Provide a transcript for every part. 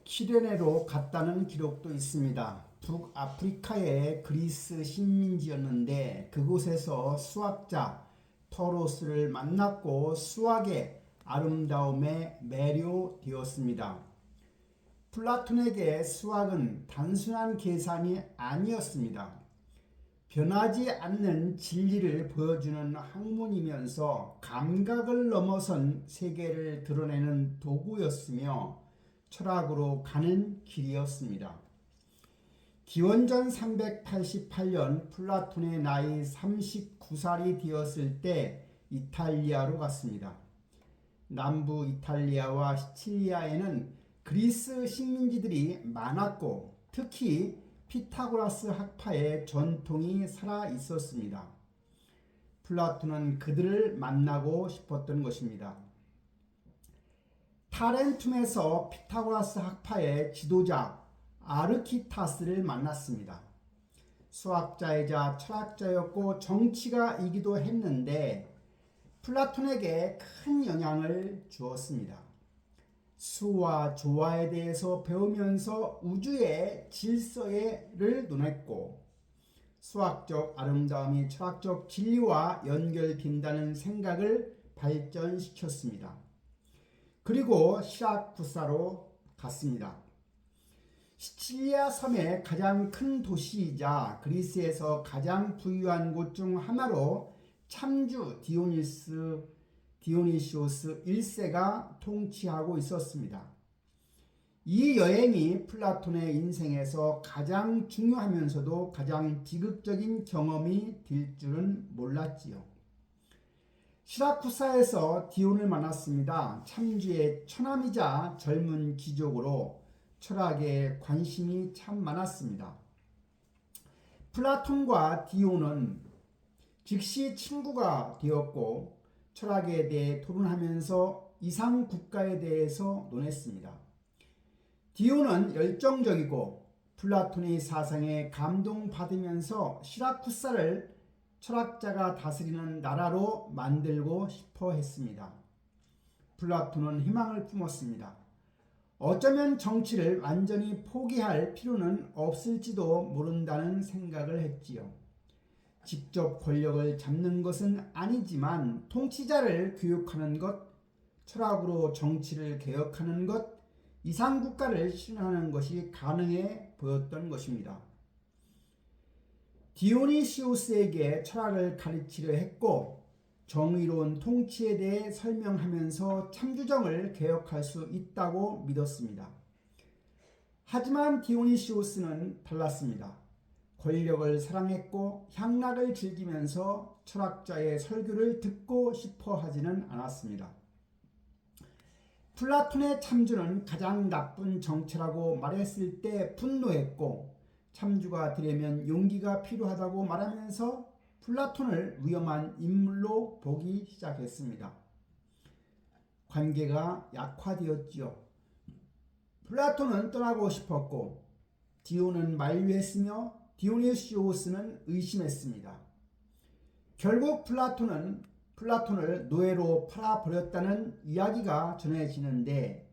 키레네로 갔다는 기록도 있습니다. 북아프리카의 그리스 식민지였는데 그곳에서 수학자 터로스를 만났고 수학의 아름다움에 매료되었습니다. 플라톤에게 수학은 단순한 계산이 아니었습니다. 변하지 않는 진리를 보여주는 학문이면서 감각을 넘어선 세계를 드러내는 도구였으며 철학으로 가는 길이었습니다. 기원전 388년 플라톤의 나이 39살이 되었을 때 이탈리아로 갔습니다. 남부 이탈리아와 시칠리아에는 그리스 식민지들이 많았고 특히 피타고라스 학파의 전통이 살아 있었습니다. 플라톤은 그들을 만나고 싶었던 것입니다. 타렌툼에서 피타고라스 학파의 지도자 아르키타스를 만났습니다. 수학자이자 철학자였고 정치가이기도 했는데 플라톤에게 큰 영향을 주었습니다. 수와 조화에 대해서 배우면서 우주의 질서를 논했고 수학적 아름다움이 철학적 진리와 연결된다는 생각을 발전시켰습니다. 그리고 시라쿠사로 갔습니다. 시칠리아 섬의 가장 큰 도시이자 그리스에서 가장 부유한 곳 중 하나로 참주 디오니시오스 1세가 통치하고 있었습니다. 이 여행이 플라톤의 인생에서 가장 중요하면서도 가장 비극적인 경험이 될 줄은 몰랐지요. 시라쿠사에서 디온을 만났습니다. 참주의 처남이자 젊은 귀족으로 철학에 관심이 참 많았습니다. 플라톤과 디온은 즉시 친구가 되었고 철학에 대해 토론하면서 이상 국가에 대해서 논했습니다. 디온은 열정적이고 플라톤의 사상에 감동받으면서 시라쿠사를 철학자가 다스리는 나라로 만들고 싶어 했습니다. 플라톤은 희망을 품었습니다. 어쩌면 정치를 완전히 포기할 필요는 없을지도 모른다는 생각을 했지요. 직접 권력을 잡는 것은 아니지만 통치자를 교육하는 것, 철학으로 정치를 개혁하는 것, 이상국가를 실현하는 것이 가능해 보였던 것입니다. 디오니시우스에게 철학을 가르치려 했고 정의로운 통치에 대해 설명하면서 참주정을 개혁할 수 있다고 믿었습니다. 하지만 디오니시우스는 달랐습니다. 권력을 사랑했고 향락을 즐기면서 철학자의 설교를 듣고 싶어 하지는 않았습니다. 플라톤의 참주는 가장 나쁜 정체라고 말했을 때 분노했고 참주가 되려면 용기가 필요하다고 말하면서 플라톤을 위험한 인물로 보기 시작했습니다. 관계가 약화되었지요. 플라톤은 떠나고 싶었고 디온은 만류했으며 디오니시오스는 의심했습니다. 결국 플라톤을 노예로 팔아버렸다는 이야기가 전해지는데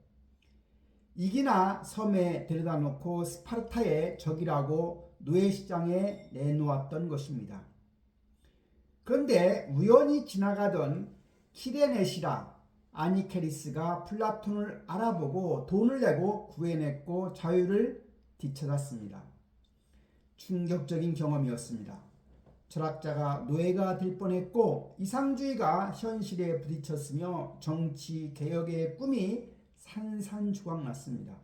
이기나 섬에 데려다 놓고 스파르타의 적이라고 노예시장에 내놓았던 것입니다. 그런데 우연히 지나가던 키레네시라 아니케리스가 플라톤을 알아보고 돈을 내고 구해냈고 자유를 되찾았습니다. 충격적인 경험이었습니다. 철학자가 노예가 될 뻔했고 이상주의가 현실에 부딪혔으며 정치 개혁의 꿈이 산산조각났습니다.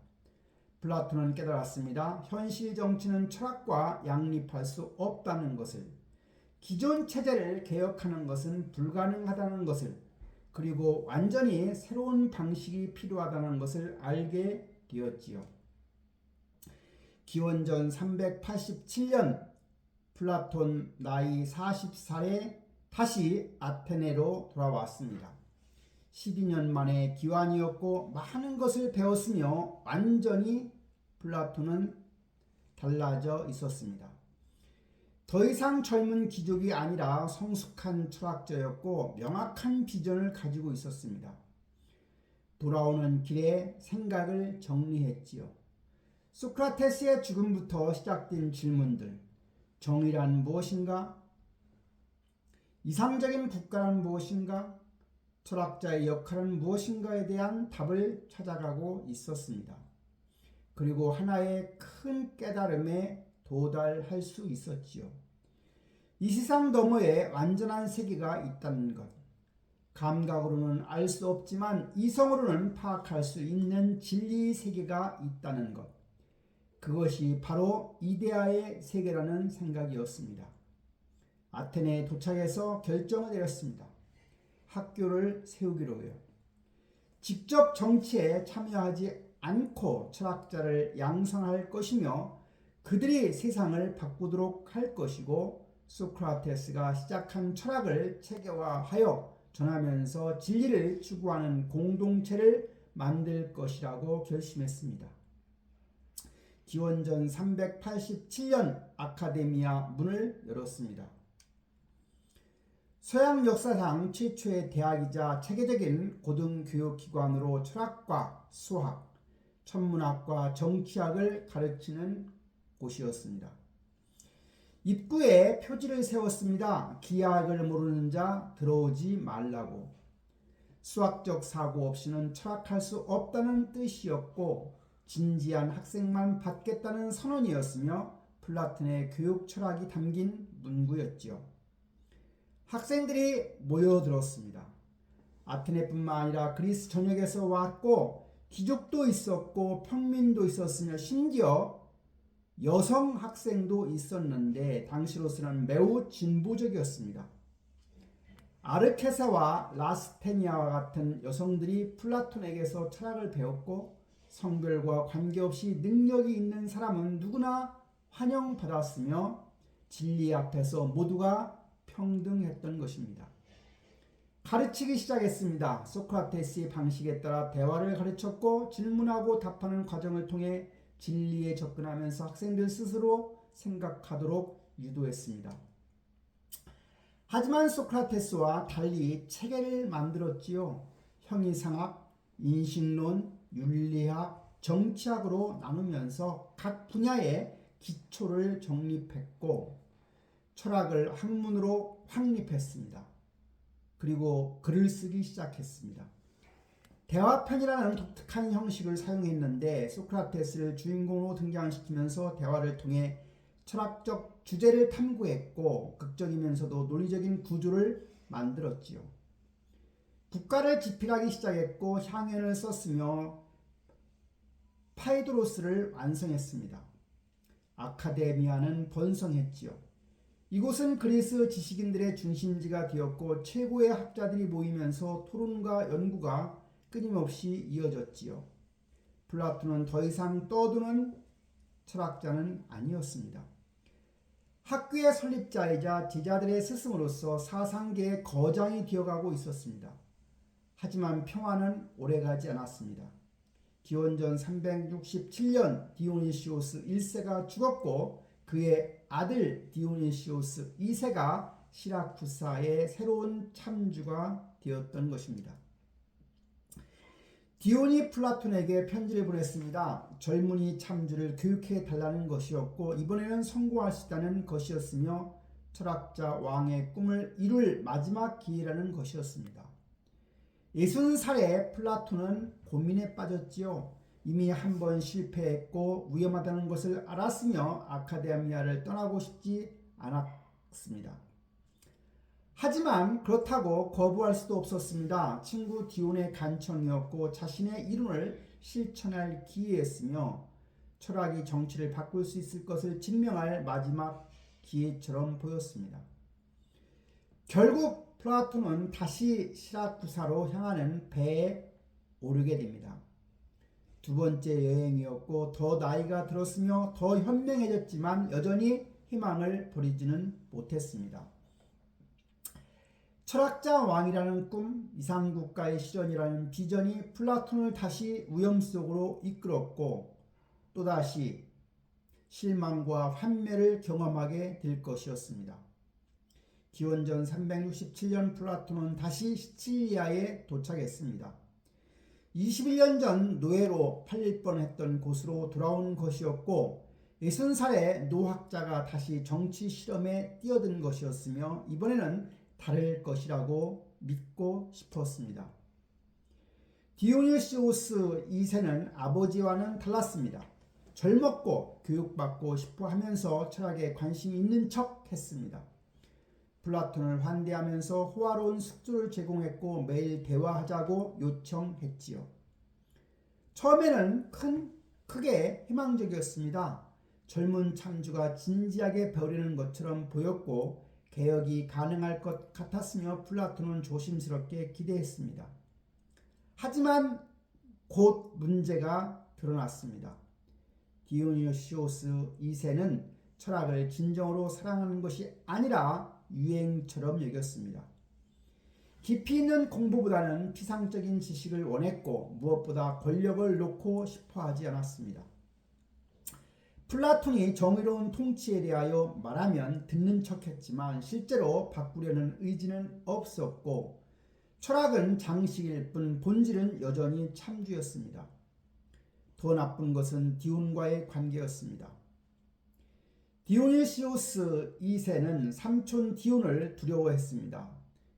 플라톤은 깨달았습니다. 현실 정치는 철학과 양립할 수 없다는 것을, 기존 체제를 개혁하는 것은 불가능하다는 것을, 그리고 완전히 새로운 방식이 필요하다는 것을 알게 되었지요. 기원전 387년 플라톤 나이 40살에 다시 아테네로 돌아왔습니다. 12년 만에 귀환이었고 많은 것을 배웠으며 완전히 플라톤은 달라져 있었습니다. 더 이상 젊은 귀족이 아니라 성숙한 철학자였고 명확한 비전을 가지고 있었습니다. 돌아오는 길에 생각을 정리했지요. 소크라테스의 죽음부터 시작된 질문들, 정의란 무엇인가? 이상적인 국가란 무엇인가? 철학자의 역할은 무엇인가에 대한 답을 찾아가고 있었습니다. 그리고 하나의 큰 깨달음에 도달할 수 있었지요. 이 세상 너머에 완전한 세계가 있다는 것. 감각으로는 알 수 없지만 이성으로는 파악할 수 있는 진리의 세계가 있다는 것. 그것이 바로 이데아의 세계라는 생각이었습니다. 아테네에 도착해서 결정을 내렸습니다. 학교를 세우기로요. 직접 정치에 참여하지 않고 철학자를 양성할 것이며 그들이 세상을 바꾸도록 할 것이고 소크라테스가 시작한 철학을 체계화하여 전하면서 진리를 추구하는 공동체를 만들 것이라고 결심했습니다. 기원전 387년 아카데미아 문을 열었습니다. 서양 역사상 최초의 대학이자 체계적인 고등교육기관으로 철학과 수학, 천문학과 정치학을 가르치는 곳이었습니다. 입구에 표지를 세웠습니다. 기하학을 모르는 자 들어오지 말라고. 수학적 사고 없이는 철학할 수 없다는 뜻이었고 진지한 학생만 받겠다는 선언이었으며 플라톤의 교육 철학이 담긴 문구였지요. 학생들이 모여들었습니다. 아테네뿐만 아니라 그리스 전역에서 왔고 귀족도 있었고 평민도 있었으며 심지어 여성 학생도 있었는데 당시로서는 매우 진보적이었습니다. 아르케사와 라스테니아와 같은 여성들이 플라톤에게서 철학을 배웠고 성별과 관계없이 능력이 있는 사람은 누구나 환영받았으며 진리 앞에서 모두가 평등했던 것입니다. 가르치기 시작했습니다. 소크라테스의 방식에 따라 대화를 가르쳤고 질문하고 답하는 과정을 통해 진리에 접근하면서 학생들 스스로 생각하도록 유도했습니다. 하지만 소크라테스와 달리 체계를 만들었지요. 형이상학, 인식론, 윤리학, 정치학으로 나누면서 각 분야의 기초를 정립했고 철학을 학문으로 확립했습니다. 그리고 글을 쓰기 시작했습니다. 대화편이라는 독특한 형식을 사용했는데 소크라테스를 주인공으로 등장시키면서 대화를 통해 철학적 주제를 탐구했고 극적이면서도 논리적인 구조를 만들었지요. 국가를 지필하기 시작했고 향연을 썼으며 파이도로스를 완성했습니다. 아카데미아는 번성했지요. 이곳은 그리스 지식인들의 중심지가 되었고 최고의 학자들이 모이면서 토론과 연구가 끊임없이 이어졌지요. 플라톤은 더 이상 떠드는 철학자는 아니었습니다. 학교의 설립자이자 제자들의 스승으로서 사상계의 거장이 되어가고 있었습니다. 하지만 평화는 오래가지 않았습니다. 기원전 367년 디오니시오스 1세가 죽었고 그의 아들 디오니시오스 2세가 시라쿠사의 새로운 참주가 되었던 것입니다. 디온이 플라톤에게 편지를 보냈습니다. 젊은이 참주를 교육해 달라는 것이었고 이번에는 성공할 수 있다는 것이었으며 철학자 왕의 꿈을 이룰 마지막 기회라는 것이었습니다. 60살의 플라톤은 고민에 빠졌지요. 이미 한 번 실패했고 위험하다는 것을 알았으며 아카데미아를 떠나고 싶지 않았습니다. 하지만 그렇다고 거부할 수도 없었습니다. 친구 디온의 간청이었고 자신의 이론을 실천할 기회였으며 철학이 정치를 바꿀 수 있을 것을 증명할 마지막 기회처럼 보였습니다. 결국 플라톤은 다시 시라쿠사로 향하는 배에 오르게 됩니다. 두 번째 여행이었고 더 나이가 들었으며 더 현명해졌지만 여전히 희망을 버리지는 못했습니다. 철학자 왕이라는 꿈, 이상국가의 실현이라는 비전이 플라톤을 다시 위험 속으로 이끌었고 또다시 실망과 환멸을 경험하게 될 것이었습니다. 기원전 367년 플라톤은 다시 시칠리아에 도착했습니다. 21년 전 노예로 팔릴 뻔했던 곳으로 돌아온 것이었고 60살의 노학자가 다시 정치 실험에 뛰어든 것이었으며 이번에는 다를 것이라고 믿고 싶었습니다. 디오니시오스 2세는 아버지와는 달랐습니다. 젊었고 교육받고 싶어 하면서 철학에 관심이 있는 척 했습니다. 플라톤을 환대하면서 호화로운 숙주를 제공했고 매일 대화하자고 요청했지요. 처음에는 크게 희망적이었습니다. 젊은 창주가 진지하게 배우려는 것처럼 보였고 개혁이 가능할 것 같았으며 플라톤은 조심스럽게 기대했습니다. 하지만 곧 문제가 드러났습니다. 디오니시오스 2세는 철학을 진정으로 사랑하는 것이 아니라 유행처럼 여겼습니다. 깊이 있는 공부보다는 피상적인 지식을 원했고 무엇보다 권력을 놓고 싶어하지 않았습니다. 플라톤이 정의로운 통치에 대하여 말하면 듣는 척했지만 실제로 바꾸려는 의지는 없었고 철학은 장식일 뿐 본질은 여전히 참주였습니다. 더 나쁜 것은 디온과의 관계였습니다. 디오니시오스 2세는 삼촌 디온을 두려워했습니다.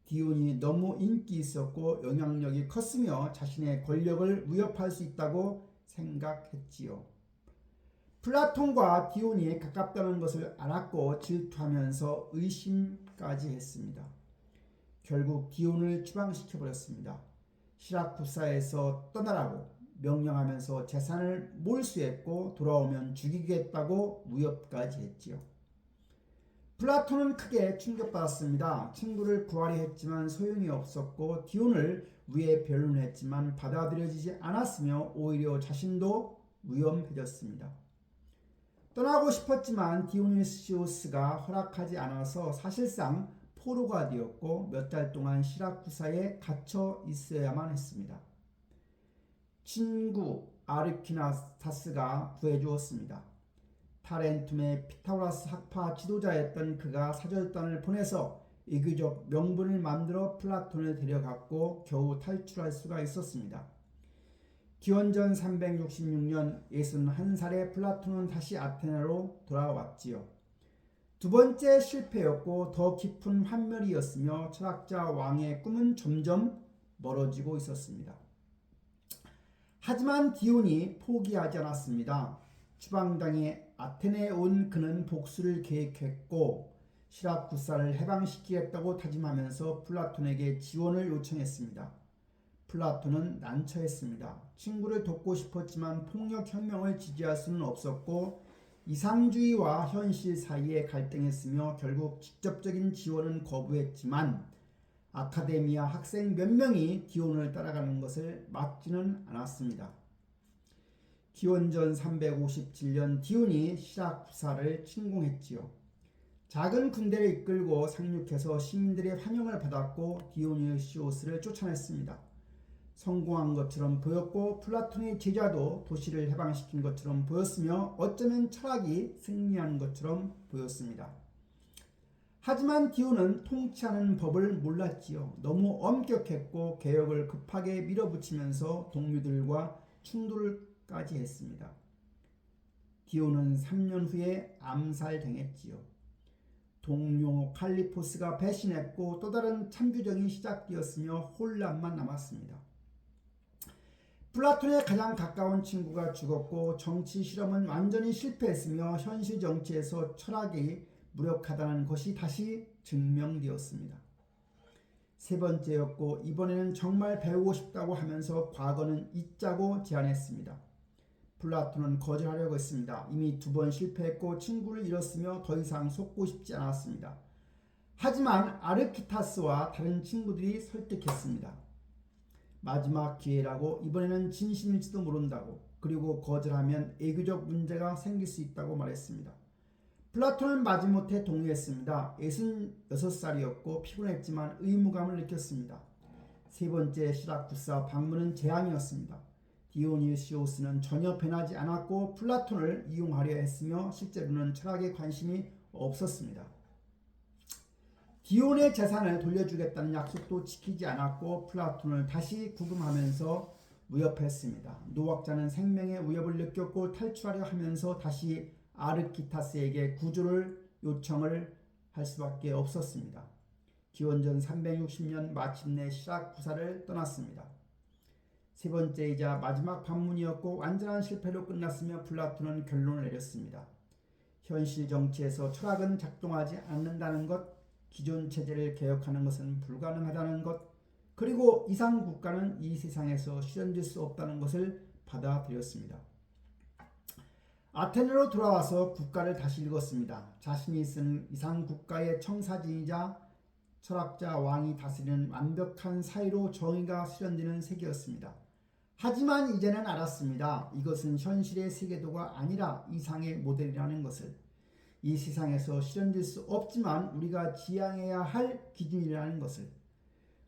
디온이 너무 인기 있었고 영향력이 컸으며 자신의 권력을 위협할 수 있다고 생각했지요. 플라톤과 디온이 가깝다는 것을 알았고 질투하면서 의심까지 했습니다. 결국 디온을 추방시켜버렸습니다. 시라쿠사에서 떠나라고 명령하면서 재산을 몰수했고 돌아오면 죽이겠다고 위협까지 했지요. 플라톤은 크게 충격받았습니다. 친구를 구하려 했지만 소용이 없었고 디온을 위해 변론했지만 받아들여지지 않았으며 오히려 자신도 위험해졌습니다. 떠나고 싶었지만 디오니시오스가 허락하지 않아서 사실상 포로가 되었고 몇 달 동안 시라쿠사에 갇혀 있어야만 했습니다. 친구 아르키나스타스가 구해주었습니다. 타렌툼의 피타고라스 학파 지도자였던 그가 사절단을 보내서 이교적 명분을 만들어 플라톤을 데려갔고 겨우 탈출할 수가 있었습니다. 기원전 366년 61살의 플라톤은 다시 아테네로 돌아왔지요. 두 번째 실패였고 더 깊은 환멸이었으며 철학자 왕의 꿈은 점점 멀어지고 있었습니다. 하지만 디온이 포기하지 않았습니다. 추방당해 아테네에 온 그는 복수를 계획했고 시라쿠사를 해방시키겠다고 다짐하면서 플라톤에게 지원을 요청했습니다. 플라톤은 난처했습니다. 친구를 돕고 싶었지만 폭력혁명을 지지할 수는 없었고 이상주의와 현실 사이에 갈등했으며 결국 직접적인 지원은 거부했지만 아카데미아 학생 몇 명이 디온을 따라가는 것을 막지는 않았습니다. 기원전 357년 디온이 시라쿠사를 침공했지요. 작은 군대를 이끌고 상륙해서 시민들의 환영을 받았고 디오니시오스를 쫓아냈습니다. 성공한 것처럼 보였고 플라톤의 제자도 도시를 해방시킨 것처럼 보였으며 어쩌면 철학이 승리한 것처럼 보였습니다. 하지만 디온은 통치하는 법을 몰랐지요. 너무 엄격했고 개혁을 급하게 밀어붙이면서 동료들과 충돌까지 했습니다. 디온은 3년 후에 암살당했지요. 동료 칼리포스가 배신했고 또 다른 참교정이 시작되었으며 혼란만 남았습니다. 플라톤의 가장 가까운 친구가 죽었고 정치 실험은 완전히 실패했으며 현실 정치에서 철학이 무력하다는 것이 다시 증명되었습니다. 세 번째였고 이번에는 정말 배우고 싶다고 하면서 과거는 잊자고 제안했습니다. 플라톤은 거절하려고 했습니다. 이미 2번 실패했고 친구를 잃었으며 더 이상 속고 싶지 않았습니다. 하지만 아르키타스와 다른 친구들이 설득했습니다. 마지막 기회라고 이번에는 진심일지도 모른다고 그리고 거절하면 애교적 문제가 생길 수 있다고 말했습니다. 플라톤은 마지못해 동의했습니다. 66살이었고 피곤했지만 의무감을 느꼈습니다. 세 번째 시라쿠사 방문은 재앙이었습니다. 디오니시오스는 전혀 변하지 않았고 플라톤을 이용하려 했으며 실제로는 철학에 관심이 없었습니다. 디온의 재산을 돌려주겠다는 약속도 지키지 않았고 플라톤을 다시 구금하면서 위협했습니다. 노학자는 생명의 위협을 느꼈고 탈출하려 하면서 다시 아르키타스에게 구조를 요청을 할 수밖에 없었습니다. 기원전 360년 마침내 시락부사를 떠났습니다. 세 번째이자 마지막 반문이었고 완전한 실패로 끝났으며 플라톤은 결론을 내렸습니다. 현실 정치에서 철학은 작동하지 않는다는 것, 기존 체제를 개혁하는 것은 불가능하다는 것, 그리고 이상 국가는 이 세상에서 실현될 수 없다는 것을 받아들였습니다. 아테네로 돌아와서 국가를 다시 읽었습니다. 자신이 쓴 이상 국가의 청사진이자 철학자 왕이 다스리는 완벽한 사회로 정의가 실현되는 세계였습니다. 하지만 이제는 알았습니다. 이것은 현실의 세계도가 아니라 이상의 모델이라는 것을. 이 세상에서 실현될 수 없지만 우리가 지향해야 할 기준이라는 것을.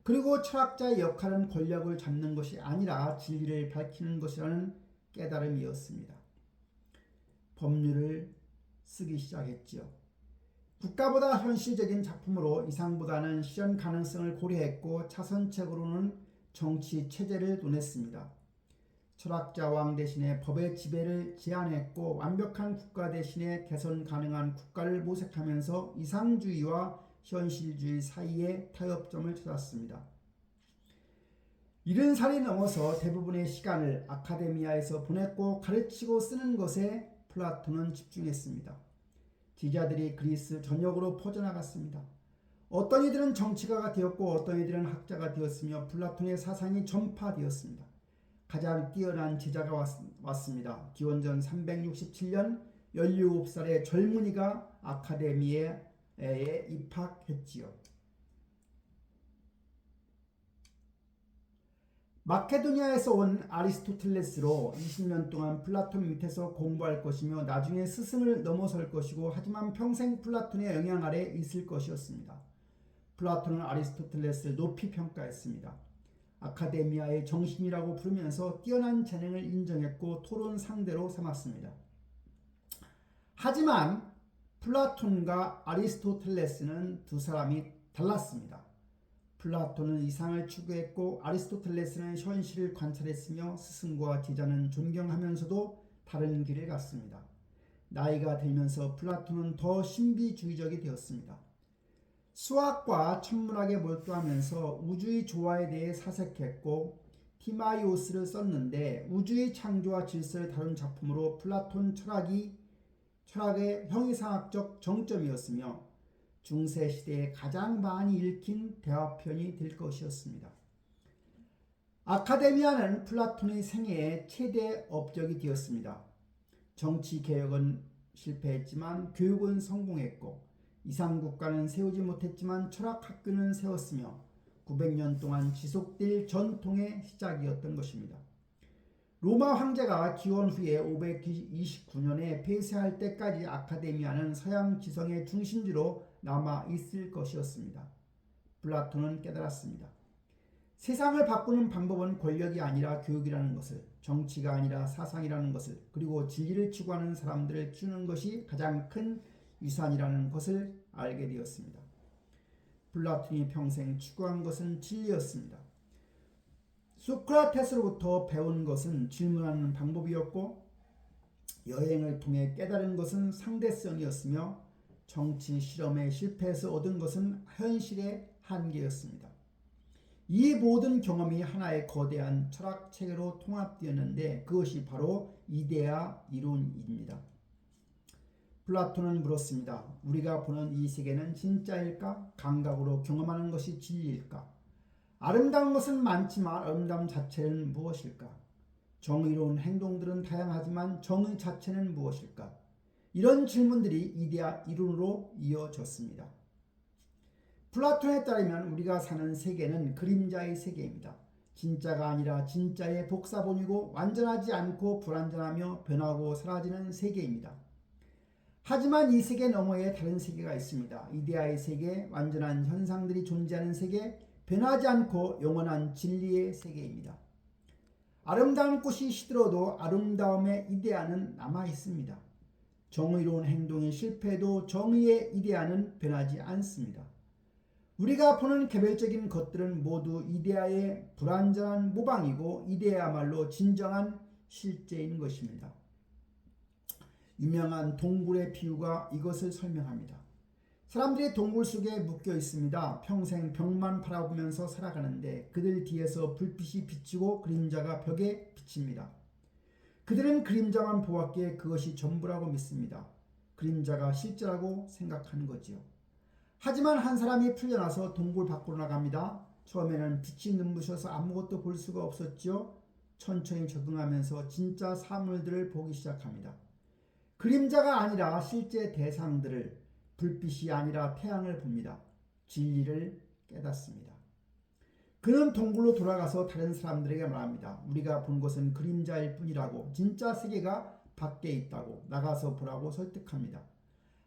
그리고 철학자의 역할은 권력을 잡는 것이 아니라 진리를 밝히는 것이라는 깨달음이었습니다. 법률을 쓰기 시작했지요. 국가보다 현실적인 작품으로 이상보다는 실현 가능성을 고려했고 차선책으로는 정치 체제를 논했습니다. 철학자 왕 대신에 법의 지배를 제한했고 완벽한 국가 대신에 개선 가능한 국가를 모색하면서 이상주의와 현실주의 사이에 타협점을 찾았습니다. 70살이 넘어서 대부분의 시간을 아카데미아에서 보냈고 가르치고 쓰는 것에 플라톤은 집중했습니다. 제자들이 그리스 전역으로 퍼져나갔습니다. 어떤 이들은 정치가가 되었고 어떤 이들은 학자가 되었으며 플라톤의 사상이 전파되었습니다. 가장 뛰어난 제자가 왔습니다. 기원전 367년 17살의 젊은이가 아카데미아에 입학했지요. 마케도니아에서 온 아리스토텔레스로 20년 동안 플라톤 밑에서 공부할 것이며 나중에 스승을 넘어설 것이고 하지만 평생 플라톤의 영향 아래 있을 것이었습니다. 플라톤은 아리스토텔레스를 높이 평가했습니다. 아카데미아의 정신이라고 부르면서 뛰어난 재능을 인정했고 토론 상대로 삼았습니다. 하지만 플라톤과 아리스토텔레스는 두 사람이 달랐습니다. 플라톤은 이상을 추구했고 아리스토텔레스는 현실을 관찰했으며 스승과 제자는 존경하면서도 다른 길을 갔습니다. 나이가 들면서 플라톤은 더 신비주의적이 되었습니다. 수학과 천문학에 몰두하면서 우주의 조화에 대해 사색했고 티마이오스를 썼는데 우주의 창조와 질서를 다룬 작품으로 플라톤 철학의 형이상학적 정점이었으며 중세 시대에 가장 많이 읽힌 대화편이 될 것이었습니다. 아카데미아는 플라톤의 생애의 최대 업적이 되었습니다. 정치 개혁은 실패했지만 교육은 성공했고 이상국가는 세우지 못했지만 철학학교는 세웠으며 900년 동안 지속될 전통의 시작이었던 것입니다. 로마 황제가 기원 후에 529년에 폐쇄할 때까지 아카데미아는 서양 지성의 중심지로 남아 있을 것이었습니다. 플라톤은 깨달았습니다. 세상을 바꾸는 방법은 권력이 아니라 교육이라는 것을, 정치가 아니라 사상이라는 것을, 그리고 진리를 추구하는 사람들을 키우는 것이 가장 큰 유산이라는 것을 알게 되었습니다. 플라톤이 평생 추구한 것은 진리였습니다. 소크라테스로부터 배운 것은 질문하는 방법이었고 여행을 통해 깨달은 것은 상대성이었으며 정치 실험에 실패해서 얻은 것은 현실의 한계였습니다. 이 모든 경험이 하나의 거대한 철학 체계로 통합되었는데 그것이 바로 이데아 이론입니다. 플라톤은 물었습니다. 우리가 보는 이 세계는 진짜일까? 감각으로 경험하는 것이 진리일까? 아름다운 것은 많지만 아름다움 자체는 무엇일까? 정의로운 행동들은 다양하지만 정의 자체는 무엇일까? 이런 질문들이 이데아 이론으로 이어졌습니다. 플라톤에 따르면 우리가 사는 세계는 그림자의 세계입니다. 진짜가 아니라 진짜의 복사본이고 완전하지 않고 불완전하며 변하고 사라지는 세계입니다. 하지만 이 세계 너머에 다른 세계가 있습니다. 이데아의 세계, 완전한 현상들이 존재하는 세계, 변하지 않고 영원한 진리의 세계입니다. 아름다운 꽃이 시들어도 아름다움의 이데아는 남아 있습니다. 정의로운 행동이 실패해도 정의의 이데아는 변하지 않습니다. 우리가 보는 개별적인 것들은 모두 이데아의 불완전한 모방이고 이데아야말로 진정한 실제인 것입니다. 유명한 동굴의 비유가 이것을 설명합니다. 사람들이 동굴 속에 묶여 있습니다. 평생 벽만 바라보면서 살아가는데 그들 뒤에서 불빛이 비치고 그림자가 벽에 비칩니다. 그들은 그림자만 보았기에 그것이 전부라고 믿습니다. 그림자가 실제라고 생각하는 거지요. 하지만 한 사람이 풀려나서 동굴 밖으로 나갑니다. 처음에는 빛이 눈부셔서 아무것도 볼 수가 없었지요. 천천히 적응하면서 진짜 사물들을 보기 시작합니다. 그림자가 아니라 실제 대상들을, 불빛이 아니라 태양을 봅니다. 진리를 깨닫습니다. 그는 동굴로 돌아가서 다른 사람들에게 말합니다. 우리가 본 것은 그림자일 뿐이라고, 진짜 세계가 밖에 있다고, 나가서 보라고 설득합니다.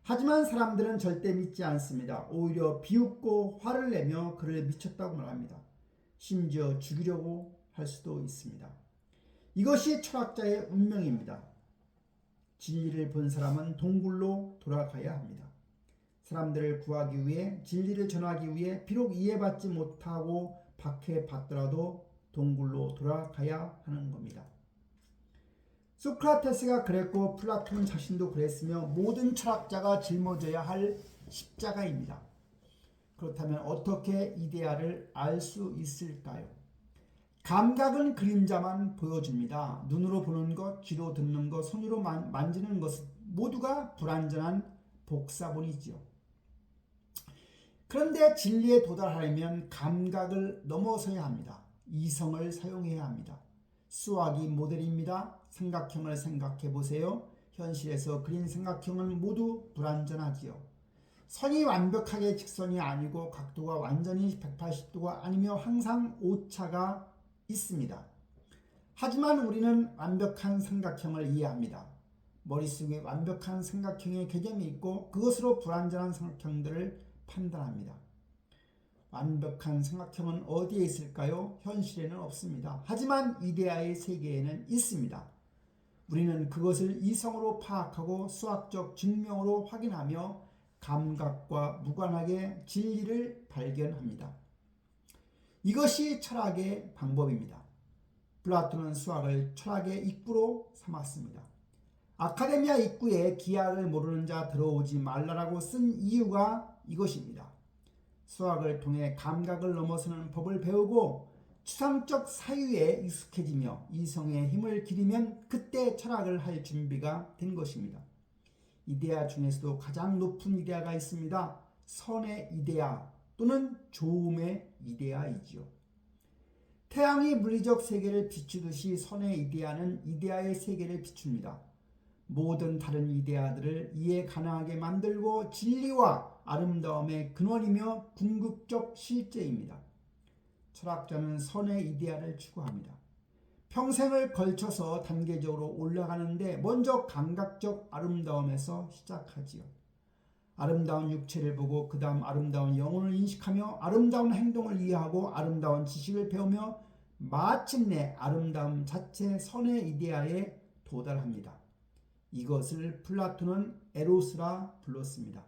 하지만 사람들은 절대 믿지 않습니다. 오히려 비웃고 화를 내며 그를 미쳤다고 말합니다. 심지어 죽이려고 할 수도 있습니다. 이것이 철학자의 운명입니다. 진리를 본 사람은 동굴로 돌아가야 합니다. 사람들을 구하기 위해, 진리를 전하기 위해 비록 이해받지 못하고 박해받더라도 동굴로 돌아가야 하는 겁니다. 소크라테스가 그랬고 플라톤 자신도 그랬으며 모든 철학자가 짊어져야 할 십자가입니다. 그렇다면 어떻게 이데아를 알 수 있을까요? 감각은 그림자만 보여줍니다. 눈으로 보는 것, 귀로 듣는 것, 손으로 만지는 것 모두가 불완전한 복사본이지요. 그런데 진리에 도달하려면 감각을 넘어서야 합니다. 이성을 사용해야 합니다. 수학이 모델입니다. 삼각형을 생각해 보세요. 현실에서 그린 삼각형은 모두 불완전하지요. 선이 완벽하게 직선이 아니고 각도가 완전히 180도가 아니며 항상 오차가 있습니다. 하지만 우리는 완벽한 삼각형을 이해합니다. 머릿속에 완벽한 삼각형의 개념이 있고 그것으로 불완전한 삼각형들을 판단합니다. 완벽한 삼각형은 어디에 있을까요? 현실에는 없습니다. 하지만 이데아의 세계에는 있습니다. 우리는 그것을 이성으로 파악하고 수학적 증명으로 확인하며 감각과 무관하게 진리를 발견합니다. 이것이 철학의 방법입니다. 플라톤은 수학을 철학의 입구로 삼았습니다. 아카데미아 입구에 기하를 모르는 자 들어오지 말라라고 쓴 이유가 이것입니다. 수학을 통해 감각을 넘어서는 법을 배우고 추상적 사유에 익숙해지며 이성의 힘을 기르면 그때 철학을 할 준비가 된 것입니다. 이데아 중에서도 가장 높은 이데아가 있습니다. 선의 이데아 또는 좋음의 이데아이지요. 태양이 물리적 세계를 비추듯이 선의 이데아는 이데아의 세계를 비춥니다. 모든 다른 이데아들을 이해 가능하게 만들고 진리와 아름다움의 근원이며 궁극적 실제입니다. 철학자는 선의 이데아를 추구합니다. 평생을 걸쳐서 단계적으로 올라가는데 먼저 감각적 아름다움에서 시작하지요. 아름다운 육체를 보고 그 다음 아름다운 영혼을 인식하며 아름다운 행동을 이해하고 아름다운 지식을 배우며 마침내 아름다움 자체 선의 이데아에 도달합니다. 이것을 플라톤은 에로스라 불렀습니다.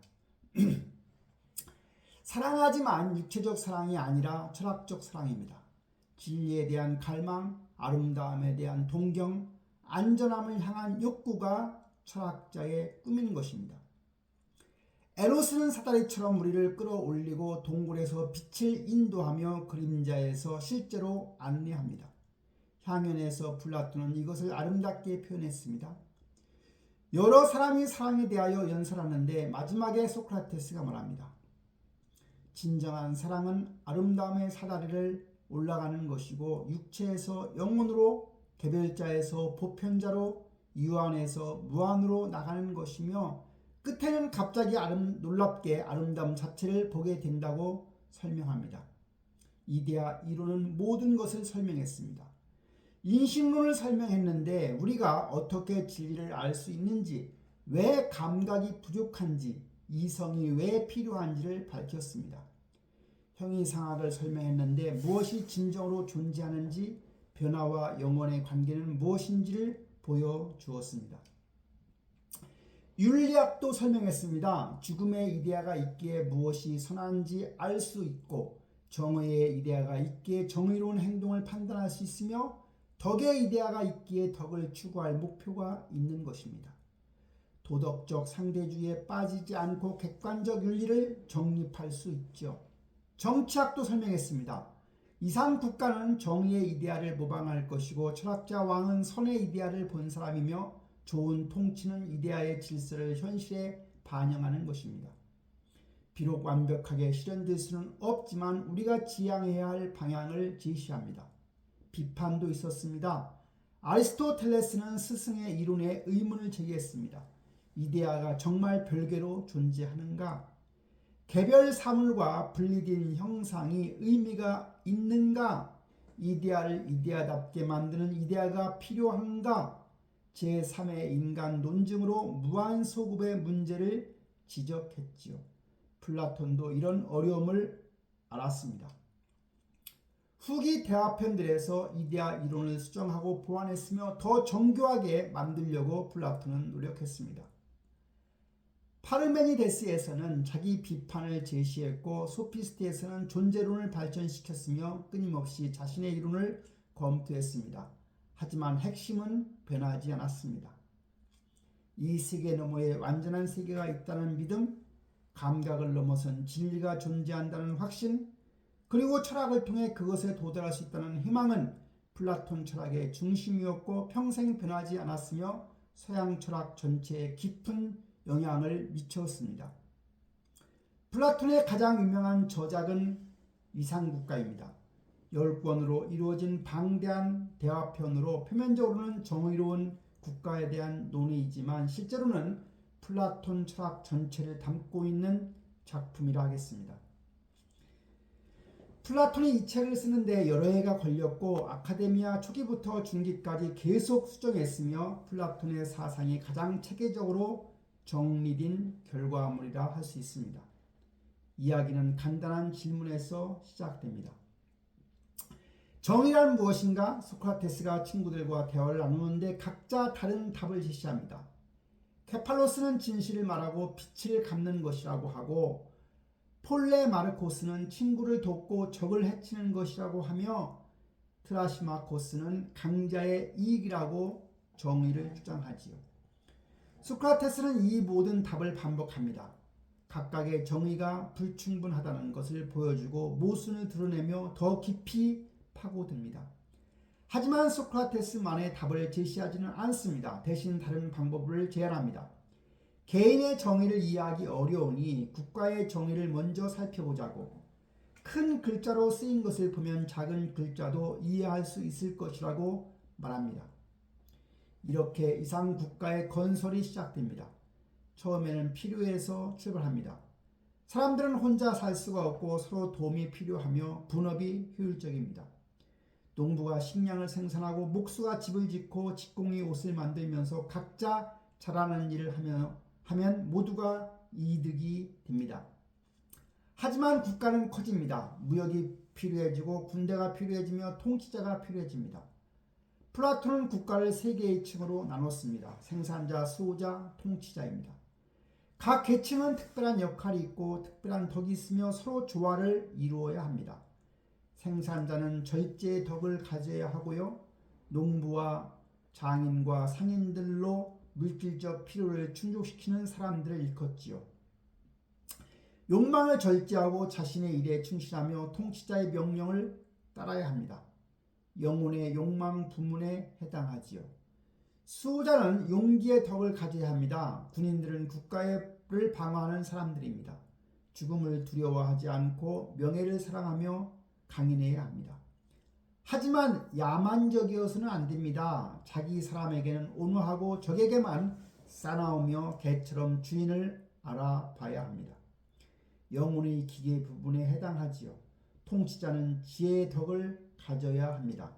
사랑하지만 육체적 사랑이 아니라 철학적 사랑입니다. 진리에 대한 갈망, 아름다움에 대한 동경, 안전함을 향한 욕구가 철학자의 꿈인 것입니다. 에로스는 사다리처럼 우리를 끌어올리고 동굴에서 빛을 인도하며 그림자에서 실제로 안내합니다. 향연에서 플라톤은 이것을 아름답게 표현했습니다. 여러 사람이 사랑에 대하여 연설하는데 마지막에 소크라테스가 말합니다. 진정한 사랑은 아름다움의 사다리를 올라가는 것이고 육체에서 영혼으로, 개별자에서 보편자로, 유한에서 무한으로 나가는 것이며 끝에는 갑자기 놀랍게 아름다움 자체를 보게 된다고 설명합니다. 이데아 이론은 모든 것을 설명했습니다. 인식론을 설명했는데 우리가 어떻게 진리를 알 수 있는지, 왜 감각이 부족한지, 이성이 왜 필요한지를 밝혔습니다. 형이상학을 설명했는데 무엇이 진정으로 존재하는지, 변화와 영혼의 관계는 무엇인지를 보여주었습니다. 윤리학도 설명했습니다. 죽음의 이데아가 있기에 무엇이 선한지 알 수 있고 정의의 이데아가 있기에 정의로운 행동을 판단할 수 있으며 덕의 이데아가 있기에 덕을 추구할 목표가 있는 것입니다. 도덕적 상대주의에 빠지지 않고 객관적 윤리를 정립할 수 있죠. 정치학도 설명했습니다. 이상 국가는 정의의 이데아를 모방할 것이고 철학자 왕은 선의 이데아를 본 사람이며 좋은 통치는 이데아의 질서를 현실에 반영하는 것입니다. 비록 완벽하게 실현될 수는 없지만 우리가 지향해야 할 방향을 제시합니다. 비판도 있었습니다. 아리스토텔레스는 스승의 이론에 의문을 제기했습니다. 이데아가 정말 별개로 존재하는가? 개별 사물과 분리된 형상이 의미가 있는가? 이데아를 이데아답게 만드는 이데아가 필요한가? 제3의 인간 논증으로 무한소급의 문제를 지적했지요. 플라톤도 이런 어려움을 알았습니다. 후기 대화편들에서 이데아 이론을 수정하고 보완했으며 더 정교하게 만들려고 플라톤은 노력했습니다. 파르메니데스에서는 자기 비판을 제시했고 소피스트에서는 존재론을 발전시켰으며 끊임없이 자신의 이론을 검토했습니다. 하지만 핵심은 변하지 않았습니다. 이 세계 너머에 완전한 세계가 있다는 믿음, 감각을 넘어선 진리가 존재한다는 확신, 그리고 철학을 통해 그것에 도달할 수 있다는 희망은 플라톤 철학의 중심이었고 평생 변하지 않았으며 서양 철학 전체에 깊은 영향을 미쳤습니다. 플라톤의 가장 유명한 저작은 이상국가입니다. 10권으로 이루어진 방대한 대화편으로 표면적으로는 정의로운 국가에 대한 논의이지만 실제로는 플라톤 철학 전체를 담고 있는 작품이라 하겠습니다. 플라톤이 이 책을 쓰는데 여러 해가 걸렸고 아카데미아 초기부터 중기까지 계속 수정했으며 플라톤의 사상이 가장 체계적으로 정리된 결과물이라 할 수 있습니다. 이야기는 간단한 질문에서 시작됩니다. 정의란 무엇인가? 소크라테스가 친구들과 대화를 나누는데 각자 다른 답을 제시합니다. 케팔로스는 진실을 말하고 빛을 갚는 것이라고 하고 폴레마르코스는 친구를 돕고 적을 해치는 것이라고 하며 트라시마코스는 강자의 이익이라고 정의를 주장하지요. 소크라테스는 이 모든 답을 반복합니다. 각각의 정의가 불충분하다는 것을 보여주고 모순을 드러내며 더 깊이 파고듭니다. 하지만 소크라테스만의 답을 제시하지는 않습니다. 대신 다른 방법을 제안합니다. 개인의 정의를 이해하기 어려우니 국가의 정의를 먼저 살펴보자고. 큰 글자로 쓰인 것을 보면 작은 글자도 이해할 수 있을 것이라고 말합니다. 이렇게 이상 국가의 건설이 시작됩니다. 처음에는 필요해서 출발합니다. 사람들은 혼자 살 수가 없고 서로 도움이 필요하며 분업이 효율적입니다. 농부가 식량을 생산하고 목수가 집을 짓고 직공이 옷을 만들면서 각자 잘하는 일을 하면 모두가 이득이 됩니다. 하지만 국가는 커집니다. 무역이 필요해지고 군대가 필요해지며 통치자가 필요해집니다. 플라톤은 국가를 세 개의 층으로 나눴습니다. 생산자, 수호자, 통치자입니다. 각 계층은 특별한 역할이 있고 특별한 덕이 있으며 서로 조화를 이루어야 합니다. 생산자는 절제의 덕을 가져야 하고요. 농부와 장인과 상인들로 물질적 필요를 충족시키는 사람들을 일컫지요. 욕망을 절제하고 자신의 일에 충실하며 통치자의 명령을 따라야 합니다. 영혼의 욕망 부문에 해당하지요. 수호자는 용기의 덕을 가져야 합니다. 군인들은 국가를 방어하는 사람들입니다. 죽음을 두려워하지 않고 명예를 사랑하며 강인해야 합니다. 하지만 야만적이어서는 안 됩니다. 자기 사람에게는 온화하고 적에게만 싸나우며 개처럼 주인을 알아봐야 합니다. 영혼의 기계 부분에 해당하지요. 통치자는 지혜의 덕을 가져야 합니다.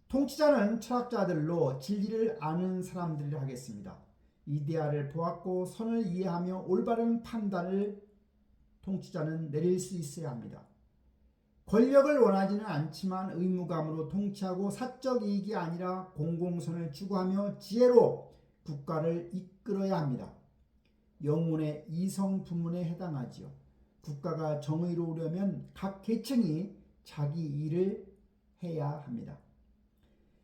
통치자는 철학자들로 진리를 아는 사람들을 하겠습니다. 이데아를 보았고 선을 이해하며 올바른 판단을 통치자는 내릴 수 있어야 합니다. 권력을 원하지는 않지만 의무감으로 통치하고 사적 이익이 아니라 공공선을 추구하며 지혜로 국가를 이끌어야 합니다. 영혼의 이성 부문에 해당하지요. 국가가 정의로우려면 각 계층이 자기 일을 해야 합니다.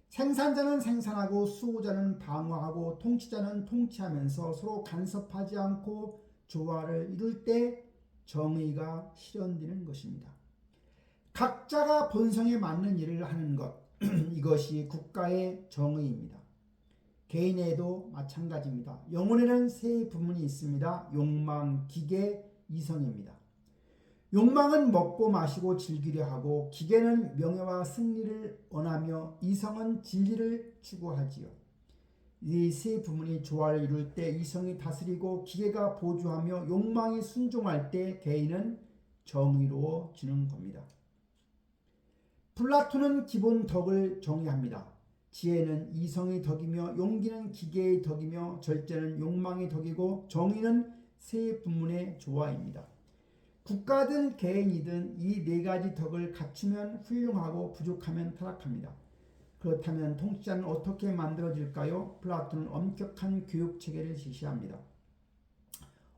생산자는 생산하고 수호자는 방어하고 통치자는 통치하면서 서로 간섭하지 않고 조화를 이룰 때 정의가 실현되는 것입니다. 각자가 본성에 맞는 일을 하는 것, 이것이 국가의 정의입니다. 개인에도 마찬가지입니다. 영혼에는 세 부문이 있습니다. 욕망, 기계, 이성입니다. 욕망은 먹고 마시고 즐기려 하고, 기계는 명예와 승리를 원하며, 이성은 진리를 추구하지요. 이 세 부문이 조화를 이룰 때 이성이 다스리고 기계가 보조하며 욕망이 순종할 때 개인은 정의로워지는 겁니다. 플라톤은 기본 덕을 정의합니다. 지혜는 이성의 덕이며, 용기는 기계의 덕이며, 절제는 욕망의 덕이고, 정의는 세 부문의 조화입니다. 국가든 개인이든 이 네 가지 덕을 갖추면 훌륭하고 부족하면 타락합니다. 그렇다면 통치자는 어떻게 만들어질까요? 플라톤은 엄격한 교육 체계를 제시합니다.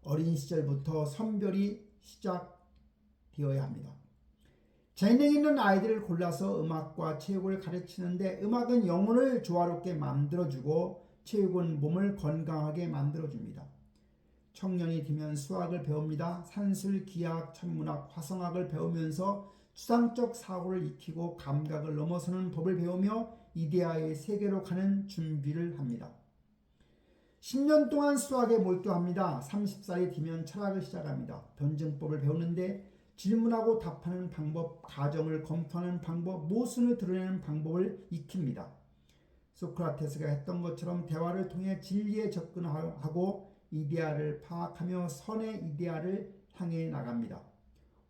어린 시절부터 선별이 시작되어야 합니다. 재능 있는 아이들을 골라서 음악과 체육을 가르치는데, 음악은 영혼을 조화롭게 만들어주고 체육은 몸을 건강하게 만들어줍니다. 청년이 되면 수학을 배웁니다. 산술, 기하학, 천문학, 화성학을 배우면서 추상적 사고를 익히고 감각을 넘어서는 법을 배우며 이데아의 세계로 가는 준비를 합니다. 10년 동안 수학에 몰두합니다. 30살이 되면 철학을 시작합니다. 변증법을 배우는데 질문하고 답하는 방법, 가정을 검토하는 방법, 모순을 드러내는 방법을 익힙니다. 소크라테스가 했던 것처럼 대화를 통해 진리에 접근하고 이데아를 파악하며 선의 이데아를 향해 나갑니다.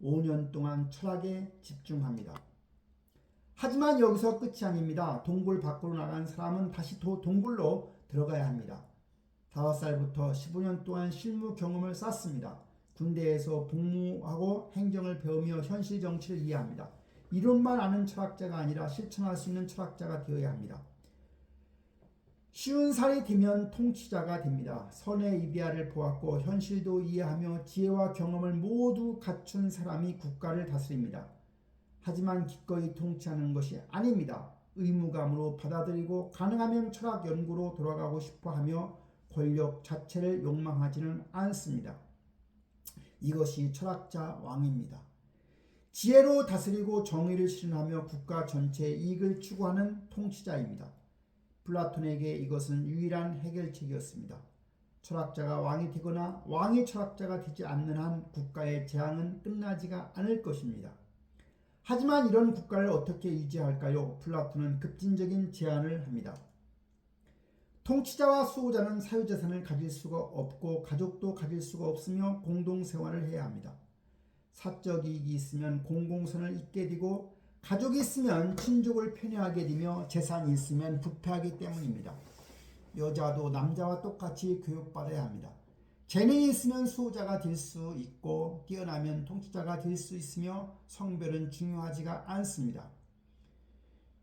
5년 동안 철학에 집중합니다. 하지만 여기서 끝이 아닙니다. 동굴 밖으로 나간 사람은 다시 동굴로 들어가야 합니다. 5살부터 15년 동안 실무 경험을 쌓습니다. 군대에서 복무하고 행정을 배우며 현실 정치를 이해합니다. 이론만 아는 철학자가 아니라 실천할 수 있는 철학자가 되어야 합니다. 50살이 되면 통치자가 됩니다. 선의 이데아를 보았고 현실도 이해하며 지혜와 경험을 모두 갖춘 사람이 국가를 다스립니다. 하지만 기꺼이 통치하는 것이 아닙니다. 의무감으로 받아들이고 가능하면 철학 연구로 돌아가고 싶어하며 권력 자체를 욕망하지는 않습니다. 이것이 철학자 왕입니다. 지혜로 다스리고 정의를 실현하며 국가 전체의 이익을 추구하는 통치자입니다. 플라톤에게 이것은 유일한 해결책이었습니다. 철학자가 왕이 되거나 왕이 철학자가 되지 않는 한 국가의 재앙은 끝나지가 않을 것입니다. 하지만 이런 국가를 어떻게 유지할까요? 플라톤은 급진적인 제안을 합니다. 통치자와 수호자는 사유재산을 가질 수가 없고 가족도 가질 수가 없으며 공동생활을 해야 합니다. 사적 이익이 있으면 공공선을 잇게 되고 가족이 있으면 친족을 편애하게 되며 재산이 있으면 부패하기 때문입니다. 여자도 남자와 똑같이 교육받아야 합니다. 재능이 있으면 수호자가 될 수 있고 뛰어나면 통치자가 될 수 있으며 성별은 중요하지가 않습니다.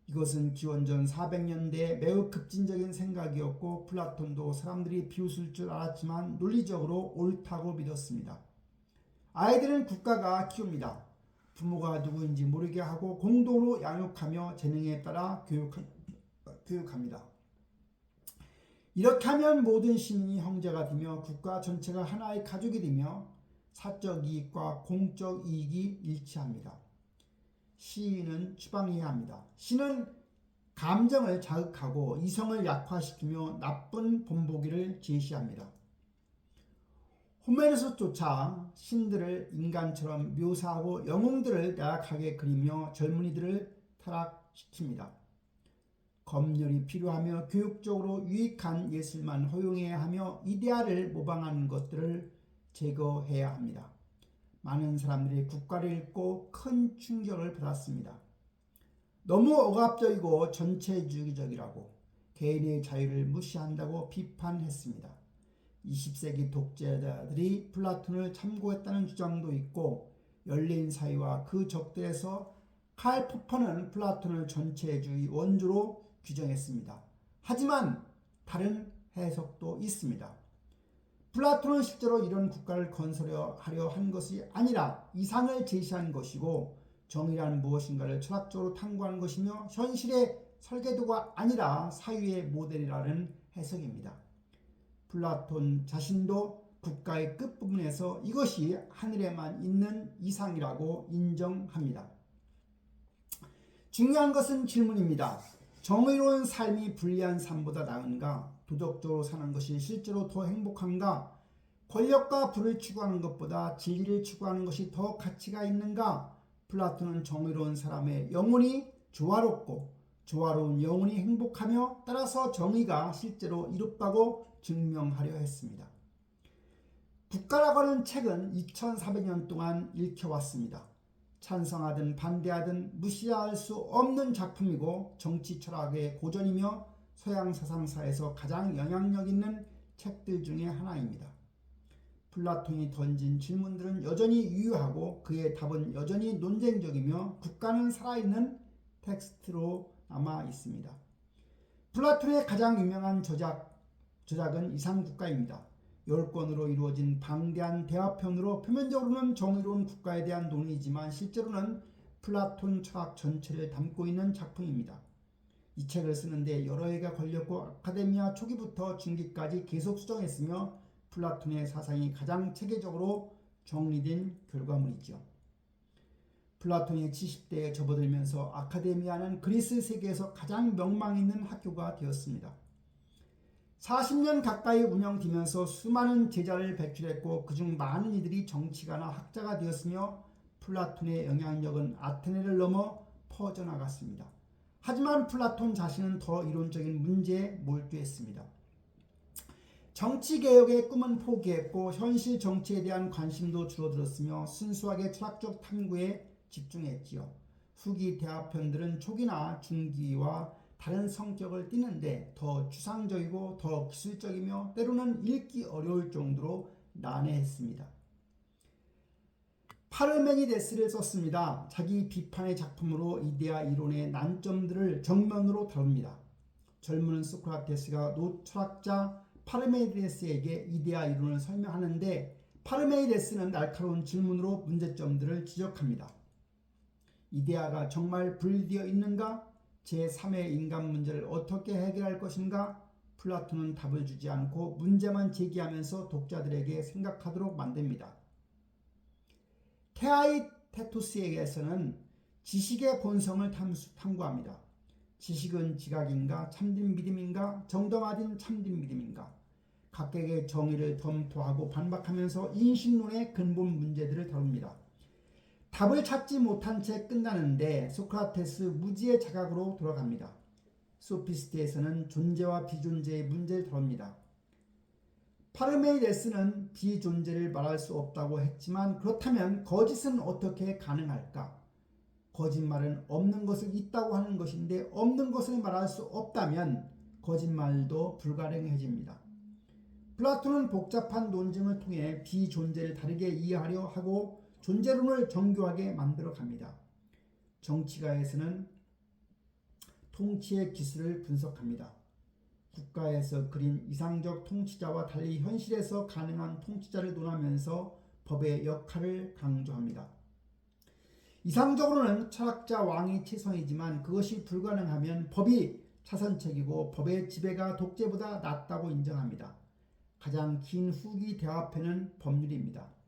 이것은 기원전 400년대에 매우 급진적인 생각이었고 플라톤도 사람들이 비웃을 줄 알았지만 논리적으로 옳다고 믿었습니다. 아이들은 국가가 키웁니다. 부모가 누구인지 모르게 하고 공동으로 양육하며 재능에 따라 교육합니다. 이렇게 하면 모든 시민이 형제가 되며 국가 전체가 하나의 가족이 되며 사적 이익과 공적 이익이 일치합니다. 시인은 추방해야 합니다. 시는 감정을 자극하고 이성을 약화시키며 나쁜 본보기를 제시합니다. 호메로스조차 신들을 인간처럼 묘사하고 영웅들을 나약하게 그리며 젊은이들을 타락시킵니다. 검열이 필요하며 교육적으로 유익한 예술만 허용해야 하며 이데아를 모방하는 것들을 제거해야 합니다. 많은 사람들이 국가를 읽고 큰 충격을 받았습니다. 너무 억압적이고 전체주의적이라고 개인의 자유를 무시한다고 비판했습니다. 20세기 독재자들이 플라톤을 참고했다는 주장도 있고 열린 사회와 그 적들에서 칼 포퍼는 플라톤을 전체주의 원조로 규정했습니다. 하지만 다른 해석도 있습니다. 플라톤은 실제로 이런 국가를 건설하려 한 것이 아니라 이상을 제시한 것이고 정의란 무엇인가를 철학적으로 탐구한 것이며 현실의 설계도가 아니라 사유의 모델이라는 해석입니다. 플라톤 자신도 국가의 끝부분에서 이것이 하늘에만 있는 이상이라고 인정합니다. 중요한 것은 질문입니다. 정의로운 삶이 불리한 삶보다 나은가? 도덕적으로 사는 것이 실제로 더 행복한가? 권력과 부를 추구하는 것보다 진리를 추구하는 것이 더 가치가 있는가? 플라톤은 정의로운 사람의 영혼이 조화롭고 조화로운 영혼이 행복하며 따라서 정의가 실제로 이롭다고 증명하려 했습니다. 국가라고 하는 책은 2400년 동안 읽혀왔습니다. 찬성하든 반대하든 무시할 수 없는 작품이고 정치 철학의 고전이며 서양 사상사에서 가장 영향력 있는 책들 중에 하나입니다. 플라톤이 던진 질문들은 여전히 유효하고 그의 답은 여전히 논쟁적이며 국가는 살아있는 텍스트로 남아 있습니다. 플라톤의 가장 유명한 저작은 이상국가입니다. 10권으로 이루어진 방대한 대화편으로 표면적으로는 정의로운 국가에 대한 논의이지만 실제로는 플라톤 철학 전체를 담고 있는 작품입니다. 이 책을 쓰는데 여러 해가 걸렸고 아카데미아 초기부터 중기까지 계속 수정했으며 플라톤의 사상이 가장 체계적으로 정리된 결과물이죠. 플라톤이 70대에 접어들면서 아카데미아는 그리스 세계에서 가장 명망 있는 학교가 되었습니다. 40년 가까이 운영되면서 수많은 제자를 배출했고 그중 많은 이들이 정치가나 학자가 되었으며 플라톤의 영향력은 아테네를 넘어 퍼져나갔습니다. 하지만 플라톤 자신은 더 이론적인 문제에 몰두했습니다. 정치개혁의 꿈은 포기했고 현실 정치에 대한 관심도 줄어들었으며 순수하게 철학적 탐구에 집중했지요. 후기 대화편들은 초기나 중기와 다른 성격을 띠는데 더 추상적이고 더 기술적이며 때로는 읽기 어려울 정도로 난해했습니다. 파르메니데스를 썼습니다. 자기 비판의 작품으로 이데아 이론의 난점들을 정면으로 다룹니다. 젊은 소크라테스가 노철학자 파르메니데스에게 이데아 이론을 설명하는데 파르메니데스는 날카로운 질문으로 문제점들을 지적합니다. 이데아가 정말 분리되어 있는가? 제3의 인간 문제를 어떻게 해결할 것인가? 플라톤은 답을 주지 않고 문제만 제기하면서 독자들에게 생각하도록 만듭니다. 테아이테토스에게서는 지식의 본성을 탐구합니다. 지식은 지각인가? 참된 믿음인가? 정당화된 참된 믿음인가? 각각의 정의를 검토하고 반박하면서 인신론의 근본 문제들을 다룹니다. 답을 찾지 못한 채 끝나는데 소크라테스 무지의 자각으로 돌아갑니다. 소피스트에서는 존재와 비존재의 문제를 다룹니다. 파르메이데스는 비존재를 말할 수 없다고 했지만 그렇다면 거짓은 어떻게 가능할까? 거짓말은 없는 것을 있다고 하는 것인데 없는 것을 말할 수 없다면 거짓말도 불가능해집니다. 플라톤은 복잡한 논증을 통해 비존재를 다르게 이해하려 하고 존재론을 정교하게 만들어 갑니다. 정치가에서는 통치의 기술을 분석합니다. 국가에서 그린 이상적 통치자와 달리 현실에서 가능한 통치자를 논하면서 법의 역할을 강조합니다. 이상적으로는 철학자 왕이 최선이지만 그것이 불가능하면 법이 차선책이고 법의 지배가 독재보다 낫다고 인정합니다. 가장 긴 후기 대화편은 법률입니다.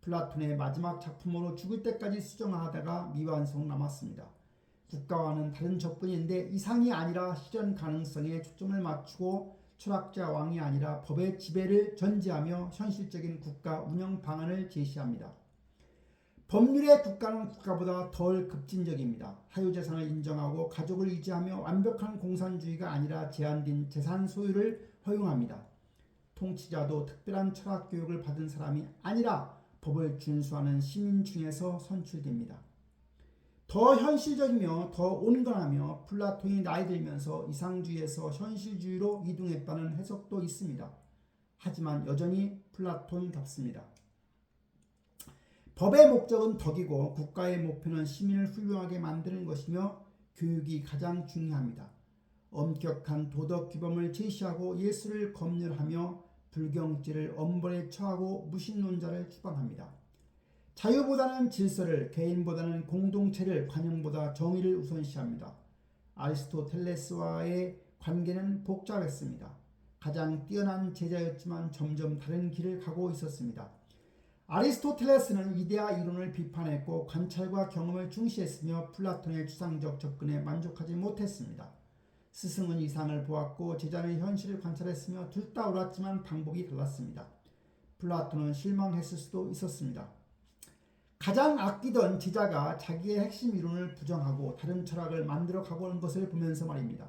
플라톤의 마지막 작품으로 죽을 때까지 수정하다가 미완성 남았습니다. 국가와는 다른 접근인데 이상이 아니라 실현 가능성에 초점을 맞추고 철학자 왕이 아니라 법의 지배를 전제하며 현실적인 국가 운영 방안을 제시합니다. 법률의 국가는 국가보다 덜 급진적입니다. 사유재산을 인정하고 가족을 유지하며 완벽한 공산주의가 아니라 제한된 재산 소유를 허용합니다. 통치자도 특별한 철학 교육을 받은 사람이 아니라 법을 준수하는 시민 중에서 선출됩니다. 더 현실적이며 더 온건하며 플라톤이 나이 들면서 이상주의에서 현실주의로 이동했다는 해석도 있습니다. 하지만 여전히 플라톤답습니다. 법의 목적은 덕이고 국가의 목표는 시민을 훌륭하게 만드는 것이며 교육이 가장 중요합니다. 엄격한 도덕 규범을 제시하고 예수를 검열하며 불경죄를 엄벌에 처하고 무신론자를 추방합니다. 자유보다는 질서를, 개인보다는 공동체를, 관용보다 정의를 우선시합니다. 아리스토텔레스와의 관계는 복잡했습니다. 가장 뛰어난 제자였지만 점점 다른 길을 가고 있었습니다. 아리스토텔레스는 이데아 이론을 비판했고 관찰과 경험을 중시했으며 플라톤의 추상적 접근에 만족하지 못했습니다. 스승은 이상을 보았고 제자는 현실을 관찰했으며 둘 다 옳았지만 방법이 달랐습니다. 플라톤은 실망했을 수도 있었습니다. 가장 아끼던 제자가 자기의 핵심 이론을 부정하고 다른 철학을 만들어 가고 온 것을 보면서 말입니다.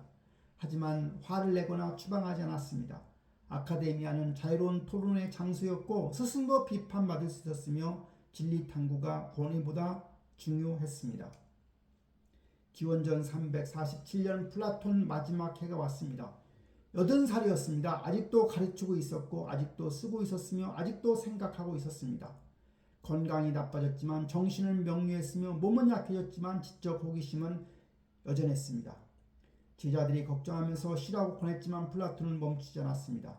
하지만 화를 내거나 추방하지 않았습니다. 아카데미아는 자유로운 토론의 장소였고 스승도 비판받을 수 있었으며 진리 탐구가 권위보다 중요했습니다. 기원전 347년 플라톤 마지막 해가 왔습니다. 80살이었습니다. 아직도 가르치고 있었고 아직도 쓰고 있었으며 아직도 생각하고 있었습니다. 건강이 나빠졌지만 정신은 명료했으며 몸은 약해졌지만 지적 호기심은 여전했습니다. 제자들이 걱정하면서 쉬라고 권했지만 플라톤은 멈추지 않았습니다.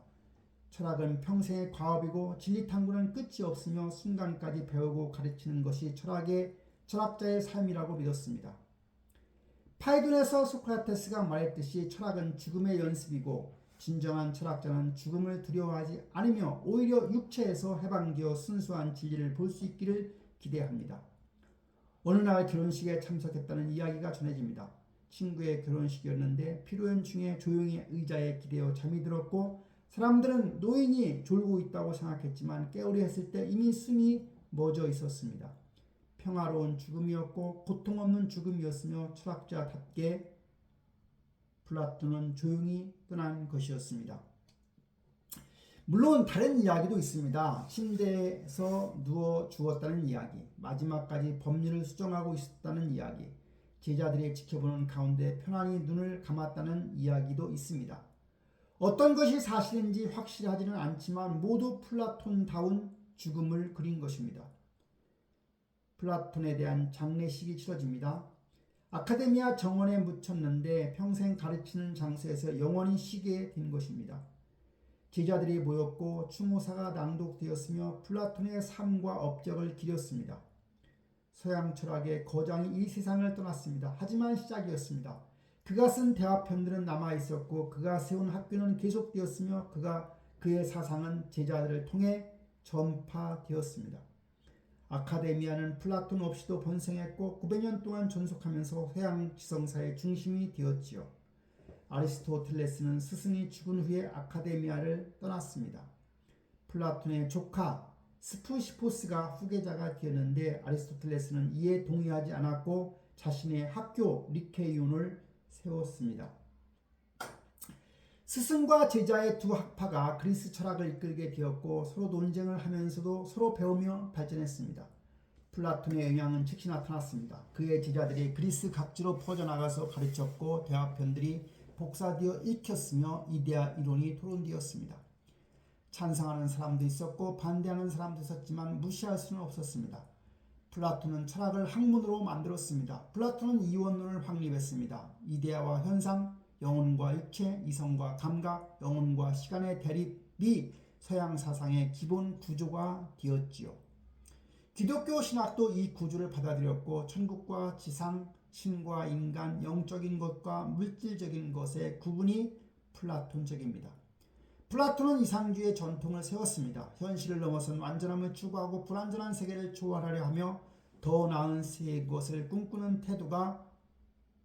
철학은 평생의 과업이고 진리탐구는 끝이 없으며 순간까지 배우고 가르치는 것이 철학자의 삶이라고 믿었습니다. 파이돈에서 소크라테스가 말했듯이 철학은 죽음의 연습이고 진정한 철학자는 죽음을 두려워하지 않으며 오히려 육체에서 해방되어 순수한 진리를 볼 수 있기를 기대합니다. 어느 날 결혼식에 참석했다는 이야기가 전해집니다. 친구의 결혼식이었는데 피로연 중에 조용히 의자에 기대어 잠이 들었고 사람들은 노인이 졸고 있다고 생각했지만 깨우려 했을 때 이미 숨이 멎어 있었습니다. 평화로운 죽음이었고 고통 없는 죽음이었으며 철학자답게 플라톤은 조용히 떠난 것이었습니다. 물론 다른 이야기도 있습니다. 침대에서 누워 죽었다는 이야기, 마지막까지 법률을 수정하고 있었다는 이야기, 제자들이 지켜보는 가운데 편안히 눈을 감았다는 이야기도 있습니다. 어떤 것이 사실인지 확실하지는 않지만 모두 플라톤다운 죽음을 그린 것입니다. 플라톤에 대한 장례식이 치러집니다. 아카데미아 정원에 묻혔는데 평생 가르치는 장소에서 영원히 쉬게 된 것입니다. 제자들이 모였고 추모사가 낭독되었으며 플라톤의 삶과 업적을 기렸습니다. 서양 철학의 거장이 이 세상을 떠났습니다. 하지만 시작이었습니다. 그가 쓴 대화편들은 남아있었고 그가 세운 학교는 계속되었으며 그의 사상은 제자들을 통해 전파되었습니다. 아카데미아는 플라톤 없이도 번성했고 900년 동안 존속하면서 서양 지성사의 중심이 되었지요. 아리스토텔레스는 스승이 죽은 후에 아카데미아를 떠났습니다. 플라톤의 조카 스푸시포스가 후계자가 되었는데 아리스토텔레스는 이에 동의하지 않았고 자신의 학교 리케이온을 세웠습니다. 스승과 제자의 두 학파가 그리스 철학을 이끌게 되었고 서로 논쟁을 하면서도 서로 배우며 발전했습니다. 플라톤의 영향은 즉시 나타났습니다. 그의 제자들이 그리스 각지로 퍼져나가서 가르쳤고 대화편들이 복사되어 읽혔으며 이데아 이론이 토론되었습니다. 찬성하는 사람도 있었고 반대하는 사람도 있었지만 무시할 수는 없었습니다. 플라톤은 철학을 학문으로 만들었습니다. 플라톤은 이원론을 확립했습니다. 이데아와 현상, 영혼과 육체, 이성과 감각, 영혼과 시간의 대립이 서양 사상의 기본 구조가 되었지요. 기독교 신학도 이 구조를 받아들였고 천국과 지상, 신과 인간, 영적인 것과 물질적인 것의 구분이 플라톤적입니다. 플라톤은 이상주의 전통을 세웠습니다. 현실을 넘어선 완전함을 추구하고 불완전한 세계를 초월하려 하며 더 나은 세계의 것을 꿈꾸는 태도가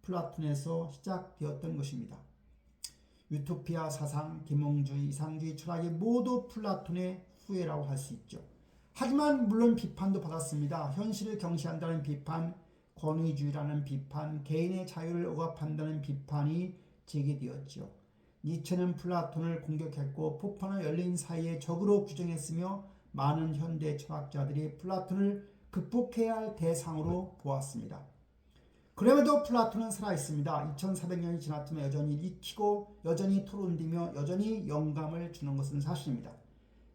플라톤에서 시작되었던 것입니다. 유토피아 사상, 계몽주의, 이상주의 철학이 모두 플라톤의 후예라고 할 수 있죠. 하지만 물론 비판도 받았습니다. 현실을 경시한다는 비판, 권위주의라는 비판, 개인의 자유를 억압한다는 비판이 제기되었죠. 니체는 플라톤을 공격했고 포판을 열린 사이에 적으로 규정했으며 많은 현대 철학자들이 플라톤을 극복해야 할 대상으로 보았습니다. 그럼에도 플라톤은 살아있습니다. 2400년이 지났지만 여전히 익히고 여전히 토론되며 여전히 영감을 주는 것은 사실입니다.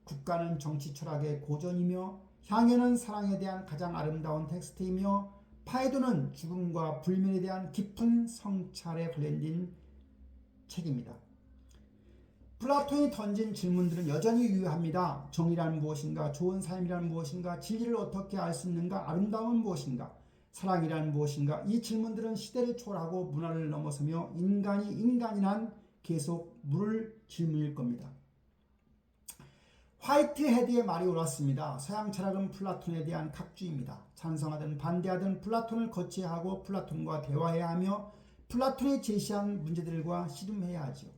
국가는 정치 철학의 고전이며 향연은 사랑에 대한 가장 아름다운 텍스트이며 파이도는 죽음과 불멸에 대한 깊은 성찰에 관련된 책입니다. 플라톤이 던진 질문들은 여전히 유효합니다. 정의란 무엇인가? 좋은 삶이란 무엇인가? 진리를 어떻게 알 수 있는가? 아름다움은 무엇인가? 사랑이란 무엇인가? 이 질문들은 시대를 초월하고 문화를 넘어서며 인간이 인간이란 계속 물을 질문일 겁니다. 화이트헤드의 말이 옳았습니다. 서양 철학은 플라톤에 대한 각주입니다. 찬성하든 반대하든 플라톤을 거쳐야 하고 플라톤과 대화해야 하며 플라톤이 제시한 문제들과 씨름해야 하지요.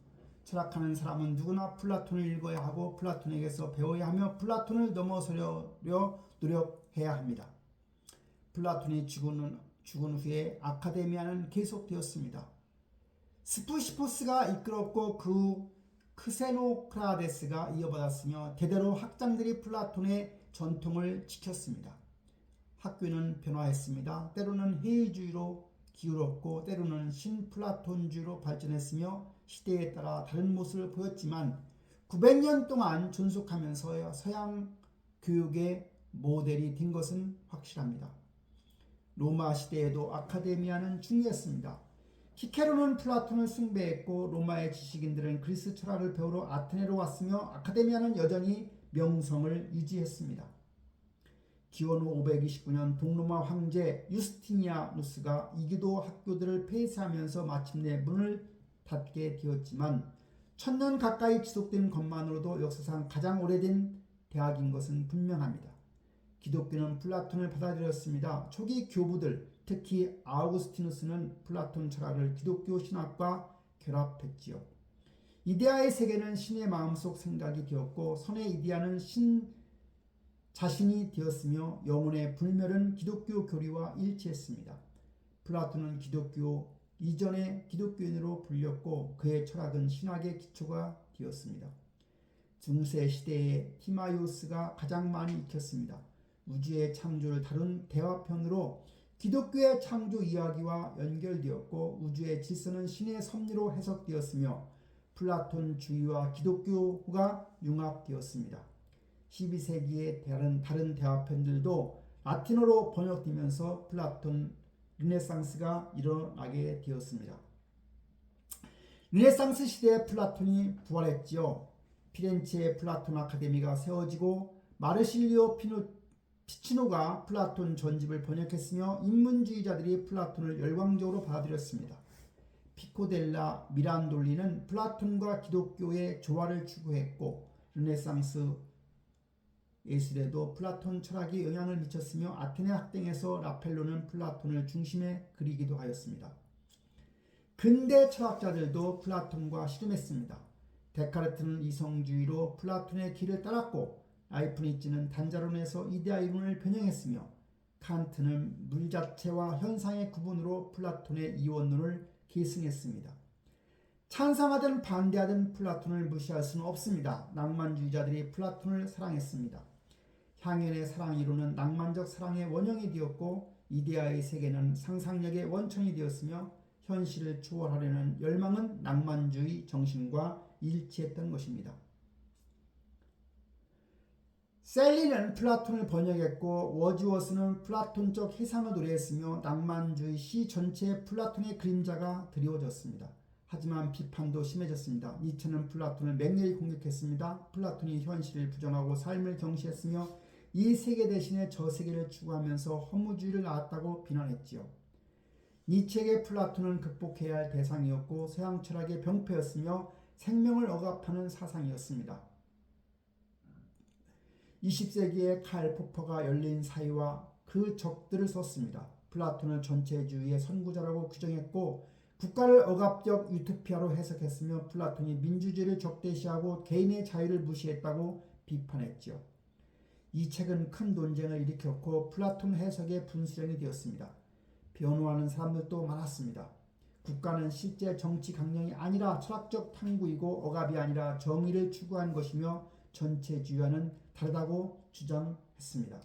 철학하는 사람은 누구나 플라톤을 읽어야 하고 플라톤에게서 배워야 하며 플라톤을 넘어서려 노력해야 합니다. 플라톤이 죽은 후에 아카데미아는 계속되었습니다. 스푸시포스가 이끌었고 그 크세노크라데스가 이어받았으며 대대로 학장들이 플라톤의 전통을 지켰습니다. 학교는 변화했습니다. 때로는 회의주의로 기울었고 때로는 신플라톤주의로 발전했으며 시대에 따라 다른 모습을 보였지만 900년 동안 존속하면서 서양 교육의 모델이 된 것은 확실합니다. 로마 시대에도 아카데미아는 중요했습니다. 키케로는 플라톤을 숭배했고 로마의 지식인들은 그리스 철학을 배우러 아테네로 왔으며 아카데미아는 여전히 명성을 유지했습니다. 기원 후 529년 동로마 황제 유스티니아누스가 이교도 학교들을 폐쇄하면서 마침내 문을 닫게 되었지만 1000년 가까이 지속된 것만으로도 역사상 가장 오래된 대학인 것은 분명합니다. 기독교는 플라톤을 받아들였습니다. 초기 교부들, 특히 아우구스티누스는 플라톤 철학을 기독교 신학과 결합했지요. 이데아의 세계는 신의 마음속 생각이 되었고 선의 이데아는 신 자신이 되었으며 영혼의 불멸은 기독교 교리와 일치했습니다. 플라톤은 기독교 이전의 기독교인으로 불렸고 그의 철학은 신학의 기초가 되었습니다. 중세 시대에 티마이오스가 가장 많이 익혔습니다. 우주의 창조를 다룬 대화편으로 기독교의 창조 이야기와 연결되었고 우주의 질서는 신의 섭리로 해석되었으며 플라톤주의와 기독교가 융합되었습니다. 12세기의 다른 대화편들도 라틴어로 번역되면서 플라톤 르네상스가 일어나게 되었습니다. 르네상스 시대에 플라톤이 부활했지요. 피렌체의 플라톤 아카데미가 세워지고 마르실리오 피치노가 플라톤 전집을 번역했으며 인문주의자들이 플라톤을 열광적으로 받아들였습니다. 피코델라 미란돌리는 플라톤과 기독교의 조화를 추구했고 르네상스 예술에도 플라톤 철학이 영향을 미쳤으며 아테네 학당에서 라펠로는 플라톤을 중심에 그리기도 하였습니다. 근대 철학자들도 플라톤과 씨름했습니다. 데카르트는 이성주의로 플라톤의 길을 따랐고 라이프니츠는 단자론에서 이데아 이론을 변형했으며 칸트는 물 자체와 현상의 구분으로 플라톤의 이원론을 계승했습니다. 찬성하든 반대하든 플라톤을 무시할 수는 없습니다. 낭만주의자들이 플라톤을 사랑했습니다. 향연의 사랑 이론은 낭만적 사랑의 원형이 되었고 이데아의 세계는 상상력의 원천이 되었으며 현실을 초월하려는 열망은 낭만주의 정신과 일치했던 것입니다. 셀리는 플라톤을 번역했고 워즈워스는 플라톤적 해상을 노래했으며 낭만주의 시 전체에 플라톤의 그림자가 드리워졌습니다. 하지만 비판도 심해졌습니다. 니체는 플라톤을 맹렬히 공격했습니다. 플라톤이 현실을 부정하고 삶을 경시했으며 이 세계 대신에 저 세계를 추구하면서 허무주의를 낳았다고 비난했지요. 니체에게 플라톤은 극복해야 할 대상이었고 서양 철학의 병폐였으며 생명을 억압하는 사상이었습니다. 20세기에 칼 포퍼가 열린 사회와 그 적들을 썼습니다. 플라톤을 전체주의의 선구자라고 규정했고 국가를 억압적 유토피아로 해석했으며 플라톤이 민주주의를 적대시하고 개인의 자유를 무시했다고 비판했지요. 이 책은 큰 논쟁을 일으켰고 플라톤 해석의 분수령이 되었습니다. 변호하는 사람들도 많았습니다. 국가는 실제 정치 강령이 아니라 철학적 탐구이고 억압이 아니라 정의를 추구한 것이며 전체주의와는 다르다고 주장했습니다.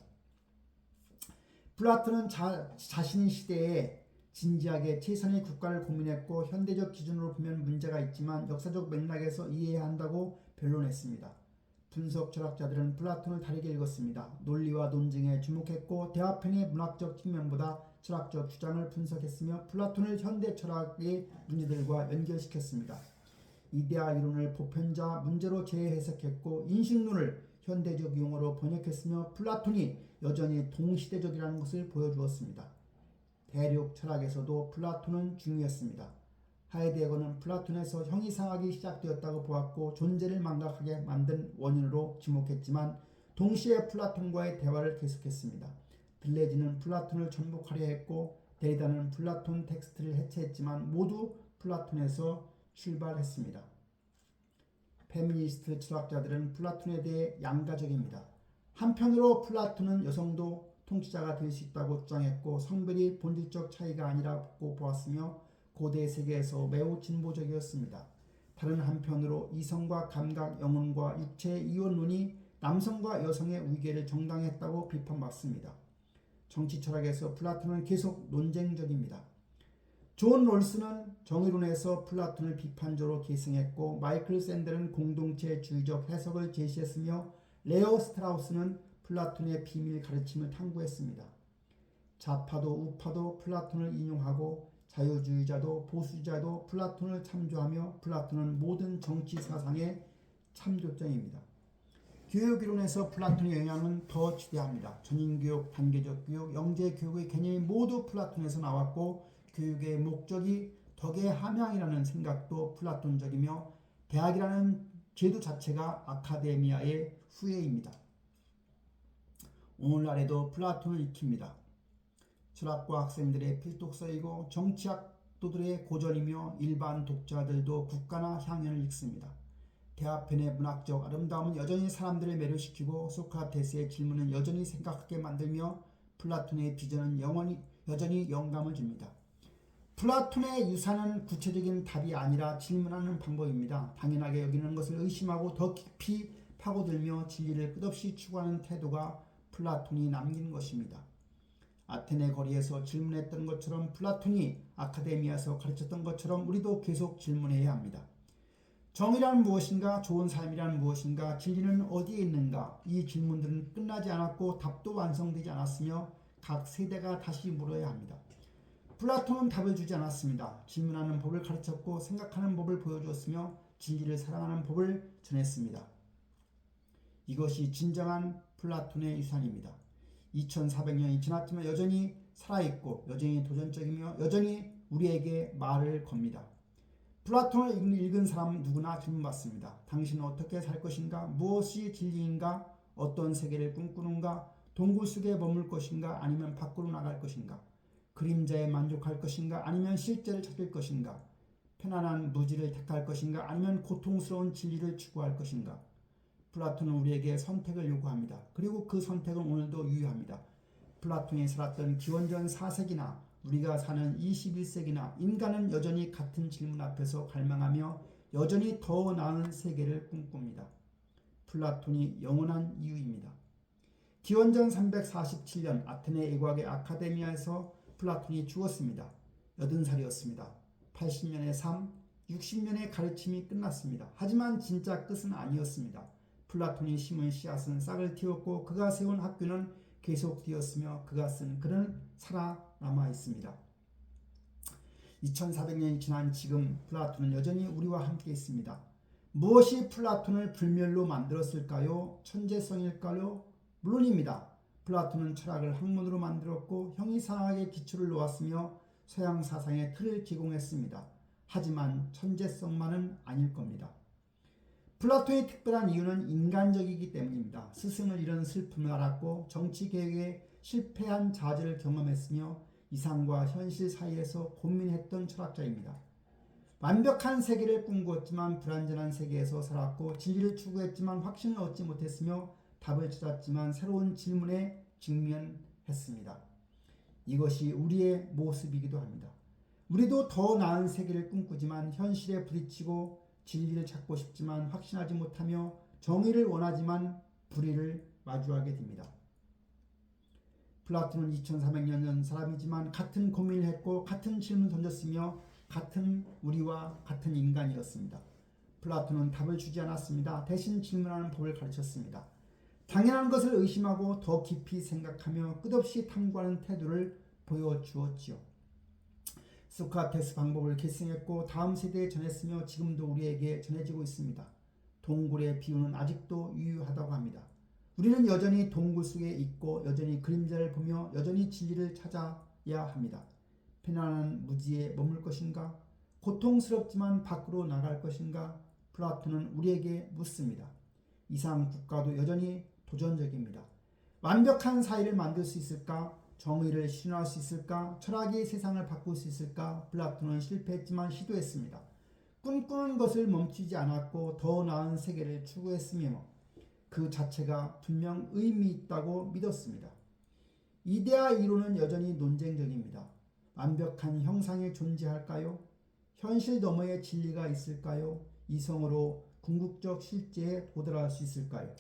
플라톤은 자신의 시대에 진지하게 최선의 국가를 고민했고 현대적 기준으로 보면 문제가 있지만 역사적 맥락에서 이해해야 한다고 변론했습니다. 분석 철학자들은 플라톤을 다르게 읽었습니다. 논리와 논증에 주목했고 대화편의 문학적 측면보다 철학적 주장을 분석했으며 플라톤을 현대 철학의 문제들과 연결시켰습니다. 이데아 이론을 보편자 문제로 재해석했고 인식론을 현대적 용어로 번역했으며 플라톤이 여전히 동시대적이라는 것을 보여주었습니다. 대륙 철학에서도 플라톤은 중요했습니다. 하이데거는 플라톤에서 형이상학이 시작되었다고 보았고 존재를 망각하게 만든 원인으로 지목했지만 동시에 플라톤과의 대화를 계속했습니다. 들레지는 플라톤을 전복하려 했고 데리다는 플라톤 텍스트를 해체했지만 모두 플라톤에서 출발했습니다. 페미니스트 철학자들은 플라톤에 대해 양가적입니다. 한편으로 플라톤은 여성도 통치자가 될 수 있다고 주장했고 성별이 본질적 차이가 아니라고 보았으며 고대 세계에서 매우 진보적이었습니다. 다른 한편으로 이성과 감각, 영혼과 육체의 이원론이 남성과 여성의 위계를 정당했다고 비판받습니다. 정치 철학에서 플라톤은 계속 논쟁적입니다. 존 롤스는 정의론에서 플라톤을 비판적으로 계승했고 마이클 샌델은 공동체주의적 해석을 제시했으며 레오 스트라우스는 플라톤의 비밀 가르침을 탐구했습니다. 좌파도 우파도 플라톤을 인용하고 자유주의자도 보수주의자도 플라톤을 참조하며 플라톤은 모든 정치 사상의 참조점입니다. 교육이론에서 플라톤의 영향은 더 지대합니다. 전인교육, 단계적 교육, 영재교육의 개념이 모두 플라톤에서 나왔고 교육의 목적이 덕의 함양이라는 생각도 플라톤적이며 대학이라는 제도 자체가 아카데미아의 후예입니다. 오늘날에도 플라톤을 익힙니다. 철학과 학생들의 필독서이고 정치학도들의 고전이며 일반 독자들도 국가나 향연을 읽습니다. 대화편의 문학적 아름다움은 여전히 사람들을 매료시키고 소크라테스의 질문은 여전히 생각하게 만들며 플라톤의 비전은 여전히 영감을 줍니다. 플라톤의 유산은 구체적인 답이 아니라 질문하는 방법입니다. 당연하게 여기는 것을 의심하고 더 깊이 파고들며 진리를 끝없이 추구하는 태도가 플라톤이 남긴 것입니다. 아테네 거리에서 질문했던 것처럼 플라톤이 아카데미아에서 가르쳤던 것처럼 우리도 계속 질문해야 합니다. 정의란 무엇인가? 좋은 삶이란 무엇인가? 진리는 어디에 있는가? 이 질문들은 끝나지 않았고 답도 완성되지 않았으며 각 세대가 다시 물어야 합니다. 플라톤은 답을 주지 않았습니다. 질문하는 법을 가르쳤고 생각하는 법을 보여주었으며 진리를 사랑하는 법을 전했습니다. 이것이 진정한 플라톤의 유산입니다. 2400년이 지났지만 여전히 살아있고 여전히 도전적이며 여전히 우리에게 말을 겁니다. 플라톤을 읽은 사람 누구나 질문받습니다. 당신은 어떻게 살 것인가? 무엇이 진리인가? 어떤 세계를 꿈꾸는가? 동굴 속에 머물 것인가? 아니면 밖으로 나갈 것인가? 그림자에 만족할 것인가? 아니면 실제를 찾을 것인가? 편안한 무지를 택할 것인가? 아니면 고통스러운 진리를 추구할 것인가? 플라톤은 우리에게 선택을 요구합니다. 그리고 그 선택은 오늘도 유효합니다. 플라톤이 살았던 기원전 4세기나 우리가 사는 21세기나 인간은 여전히 같은 질문 앞에서 갈망하며 여전히 더 나은 세계를 꿈꿉니다. 플라톤이 영원한 이유입니다. 기원전 347년 아테네 의과의 아카데미아에서 플라톤이 죽었습니다. 80살이었습니다. 80년의 삶, 60년의 가르침이 끝났습니다. 하지만 진짜 끝은 아니었습니다. 플라톤이 심은 씨앗은 싹을 틔웠고 그가 세운 학교는 계속되었으며 그가 쓴 글은 살아남아 있습니다. 2400년이 지난 지금 플라톤은 여전히 우리와 함께 있습니다. 무엇이 플라톤을 불멸로 만들었을까요? 천재성일까요? 물론입니다. 플라톤은 철학을 학문으로 만들었고 형이상학의 기초를 놓았으며 서양 사상의 틀을 제공했습니다. 하지만 천재성만은 아닐 겁니다. 플라톤이 특별한 이유는 인간적이기 때문입니다. 스승을 잃은 슬픔을 알았고 정치개혁에 실패한 좌절을 경험했으며 이상과 현실 사이에서 고민했던 철학자입니다. 완벽한 세계를 꿈꾸었지만 불완전한 세계에서 살았고 진리를 추구했지만 확신을 얻지 못했으며 답을 찾았지만 새로운 질문에 직면했습니다. 이것이 우리의 모습이기도 합니다. 우리도 더 나은 세계를 꿈꾸지만 현실에 부딪히고 진리를 찾고 싶지만 확신하지 못하며 정의를 원하지만 불의를 마주하게 됩니다. 플라톤은 2400년 전 사람이지만 같은 고민을 했고 같은 질문을 던졌으며 같은 우리와 같은 인간이었습니다. 플라톤은 답을 주지 않았습니다. 대신 질문하는 법을 가르쳤습니다. 당연한 것을 의심하고 더 깊이 생각하며 끝없이 탐구하는 태도를 보여주었지요. 소크라테스 방법을 계승했고 다음 세대에 전했으며 지금도 우리에게 전해지고 있습니다. 동굴의 비유는 아직도 유효하다고 합니다. 우리는 여전히 동굴 속에 있고 여전히 그림자를 보며 여전히 진리를 찾아야 합니다. 편안한 무지에 머물 것인가? 고통스럽지만 밖으로 나갈 것인가? 플라톤은 우리에게 묻습니다. 이상 국가도 여전히 도전적입니다. 완벽한 사회를 만들 수 있을까? 정의를 실현할 수 있을까? 철학이 세상을 바꿀 수 있을까? 플라톤은 실패했지만 시도했습니다. 꿈꾸는 것을 멈추지 않았고 더 나은 세계를 추구했으며 그 자체가 분명 의미 있다고 믿었습니다. 이데아 이론은 여전히 논쟁적입니다. 완벽한 형상이 존재할까요? 현실 너머의 진리가 있을까요? 이성으로 궁극적 실제에 도달할 수 있을까요?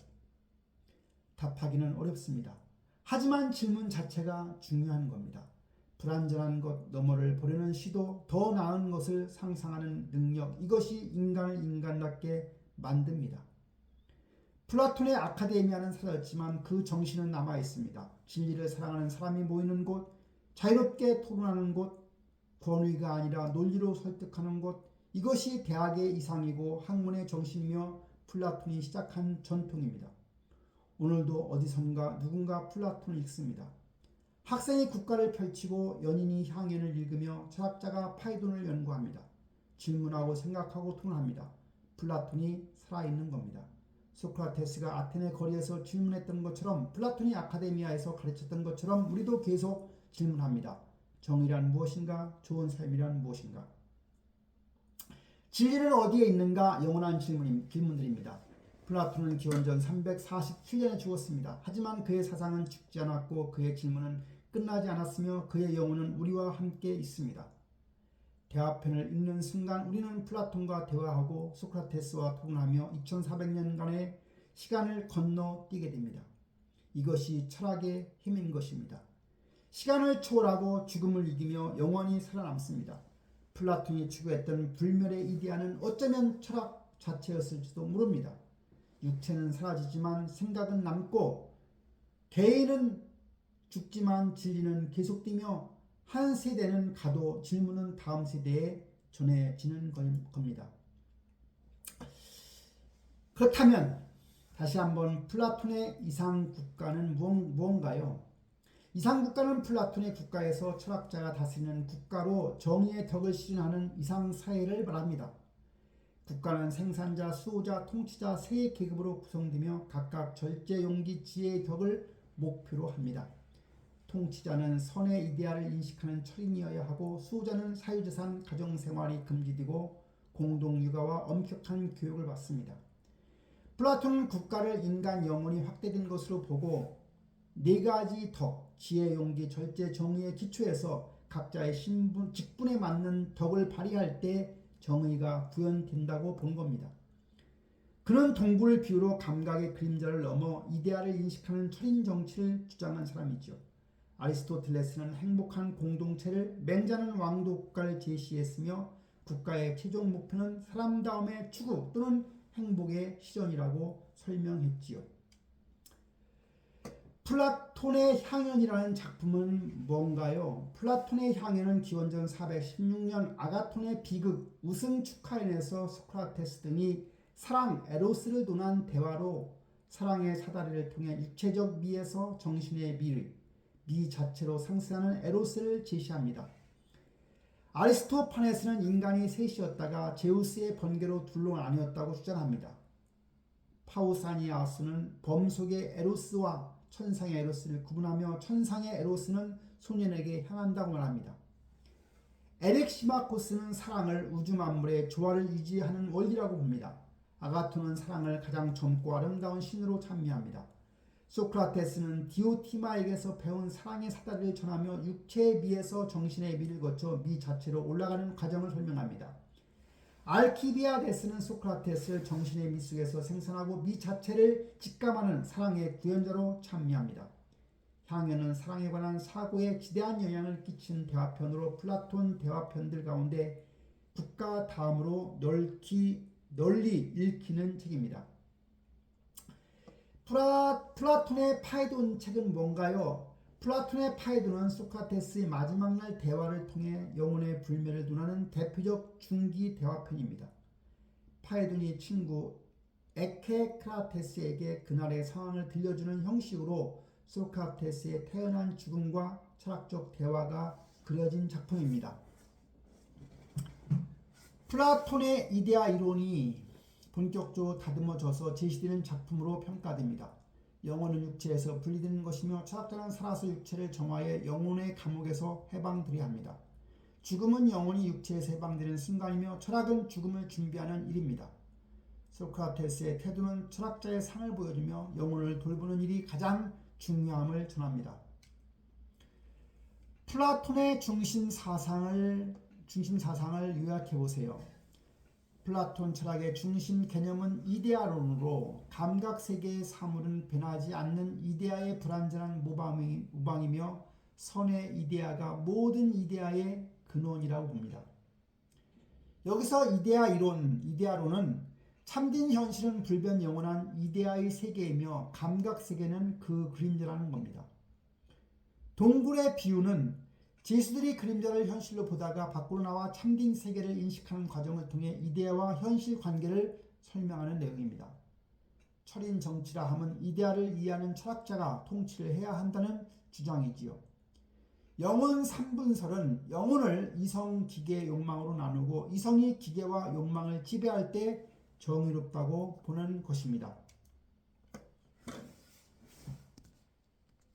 답하기는 어렵습니다. 하지만 질문 자체가 중요한 겁니다. 불완전한 것 너머를 보려는 시도, 더 나은 것을 상상하는 능력, 이것이 인간을 인간답게 만듭니다. 플라톤의 아카데미아는 사라졌지만 그 정신은 남아 있습니다. 진리를 사랑하는 사람이 모이는 곳, 자유롭게 토론하는 곳, 권위가 아니라 논리로 설득하는 곳, 이것이 대학의 이상이고 학문의 정신이며 플라톤이 시작한 전통입니다. 오늘도 어디선가 누군가 플라톤을 읽습니다. 학생이 국가를 펼치고 연인이 향연을 읽으며 철학자가 파이돈을 연구합니다. 질문하고 생각하고 토론합니다. 플라톤이 살아있는 겁니다. 소크라테스가 아테네 거리에서 질문했던 것처럼 플라톤이 아카데미아에서 가르쳤던 것처럼 우리도 계속 질문합니다. 정의란 무엇인가? 좋은 삶이란 무엇인가? 진리는 어디에 있는가? 영원한 질문들입니다. 플라톤은 기원전 347년에 죽었습니다. 하지만 그의 사상은 죽지 않았고 그의 질문은 끝나지 않았으며 그의 영혼은 우리와 함께 있습니다. 대화편을 읽는 순간 우리는 플라톤과 대화하고 소크라테스와 토론하며 2400년간의 시간을 건너뛰게 됩니다. 이것이 철학의 힘인 것입니다. 시간을 초월하고 죽음을 이기며 영원히 살아남습니다. 플라톤이 추구했던 불멸의 이데아는 어쩌면 철학 자체였을지도 모릅니다. 육체는 사라지지만 생각은 남고 개인은 죽지만 진리는 계속되며 한 세대는 가도 질문은 다음 세대에 전해지는 겁니다. 그렇다면 다시 한번 플라톤의 이상국가는 무언가요? 이상국가는 플라톤의 국가에서 철학자가 다스리는 국가로 정의의 덕을 실현하는 이상사회를 말합니다. 국가는 생산자, 수호자, 통치자 세 계급으로 구성되며 각각 절제, 용기, 지혜의 덕을 목표로 합니다. 통치자는 선의 이데아를 인식하는 철인이어야 하고 수호자는 사유재산, 가정생활이 금지되고 공동육아와 엄격한 교육을 받습니다. 플라톤은 국가를 인간 영혼이 확대된 것으로 보고 네 가지 덕, 지혜, 용기, 절제, 정의의 기초에서 각자의 신분, 직분에 맞는 덕을 발휘할 때 정의가 구현된다고 본 겁니다. 그는 동굴을 비유로 감각의 그림자를 넘어 이데아를 인식하는 철인 정치를 주장한 사람이죠. 아리스토텔레스는 행복한 공동체를, 맹자는 왕도 국가를 제시했으며 국가의 최종 목표는 사람다움의 추구 또는 행복의 실현이라고 설명했지요. 플라톤의 향연이라는 작품은 뭔가요? 플라톤의 향연은 기원전 416년 아가톤의 비극 우승 축하인에서 소크라테스 등이 사랑 에로스를 논한 대화로 사랑의 사다리를 통해 육체적 미에서 정신의 미 자체로 상승하는 에로스를 제시합니다. 아리스토파네스는 인간이 셋이었다가 제우스의 번개로 둘로 나뉘었다고 주장합니다. 파우사니아스는 범 속의 에로스와 천상의 에로스를 구분하며 천상의 에로스는 소년에게 향한다고 말합니다. 에릭시마코스는 사랑을 우주 만물의 조화를 유지하는 원리라고 봅니다. 아가톤은 사랑을 가장 젊고 아름다운 신으로 찬미합니다. 소크라테스는 디오티마에게서 배운 사랑의 사다리를 전하며 육체의 미에서 정신의 미를 거쳐 미 자체로 올라가는 과정을 설명합니다. 알키비아데스는 소크라테스를 정신의 미 속에서 생산하고 미 자체를 직감하는 사랑의 구현자로 찬미합니다. 향연은 사랑에 관한 사고에 지대한 영향을 끼친 대화편으로 플라톤 대화편들 가운데 국가 다음으로 널리 읽히는 책입니다. 플라톤의 파이돈 책은 뭔가요? 플라톤의 파이도는 소크라테스의 마지막 날 대화를 통해 영혼의 불멸을 논하는 대표적 중기 대화편입니다. 파이돈이 친구 에케크라테스에게 그날의 상황을 들려주는 형식으로 소크라테스의 태어난 죽음과 철학적 대화가 그려진 작품입니다. 플라톤의 이데아 이론이 본격적으로 다듬어져서 제시되는 작품으로 평가됩니다. 영혼은 육체에서 분리되는 것이며 철학자는 살아서 육체를 정화해 영혼의 감옥에서 해방되려 합니다. 죽음은 영혼이 육체에서 해방되는 순간이며 철학은 죽음을 준비하는 일입니다. 소크라테스의 태도는 철학자의 상을 보여주며 영혼을 돌보는 일이 가장 중요함을 전합니다. 플라톤의 중심 사상을 요약해 보세요. 플라톤 철학의 중심 개념은 이데아론으로 감각세계의 사물은 변하지 않는 이데아의 불완전한 모방이며 선의 이데아가 모든 이데아의 근원이라고 봅니다. 여기서 이데아론은 참된 현실은 불변 영원한 이데아의 세계이며 감각세계는 그 그림자라는 겁니다. 동굴의 비유는 제수들이 그림자를 현실로 보다가 밖으로 나와 참된 세계를 인식하는 과정을 통해 이데아와 현실 관계를 설명하는 내용입니다. 철인 정치라 함은 이데아를 이해하는 철학자가 통치를 해야 한다는 주장이지요. 영혼 3분설은 영혼을 이성, 기계, 욕망으로 나누고 이성이 기계와 욕망을 지배할 때 정의롭다고 보는 것입니다.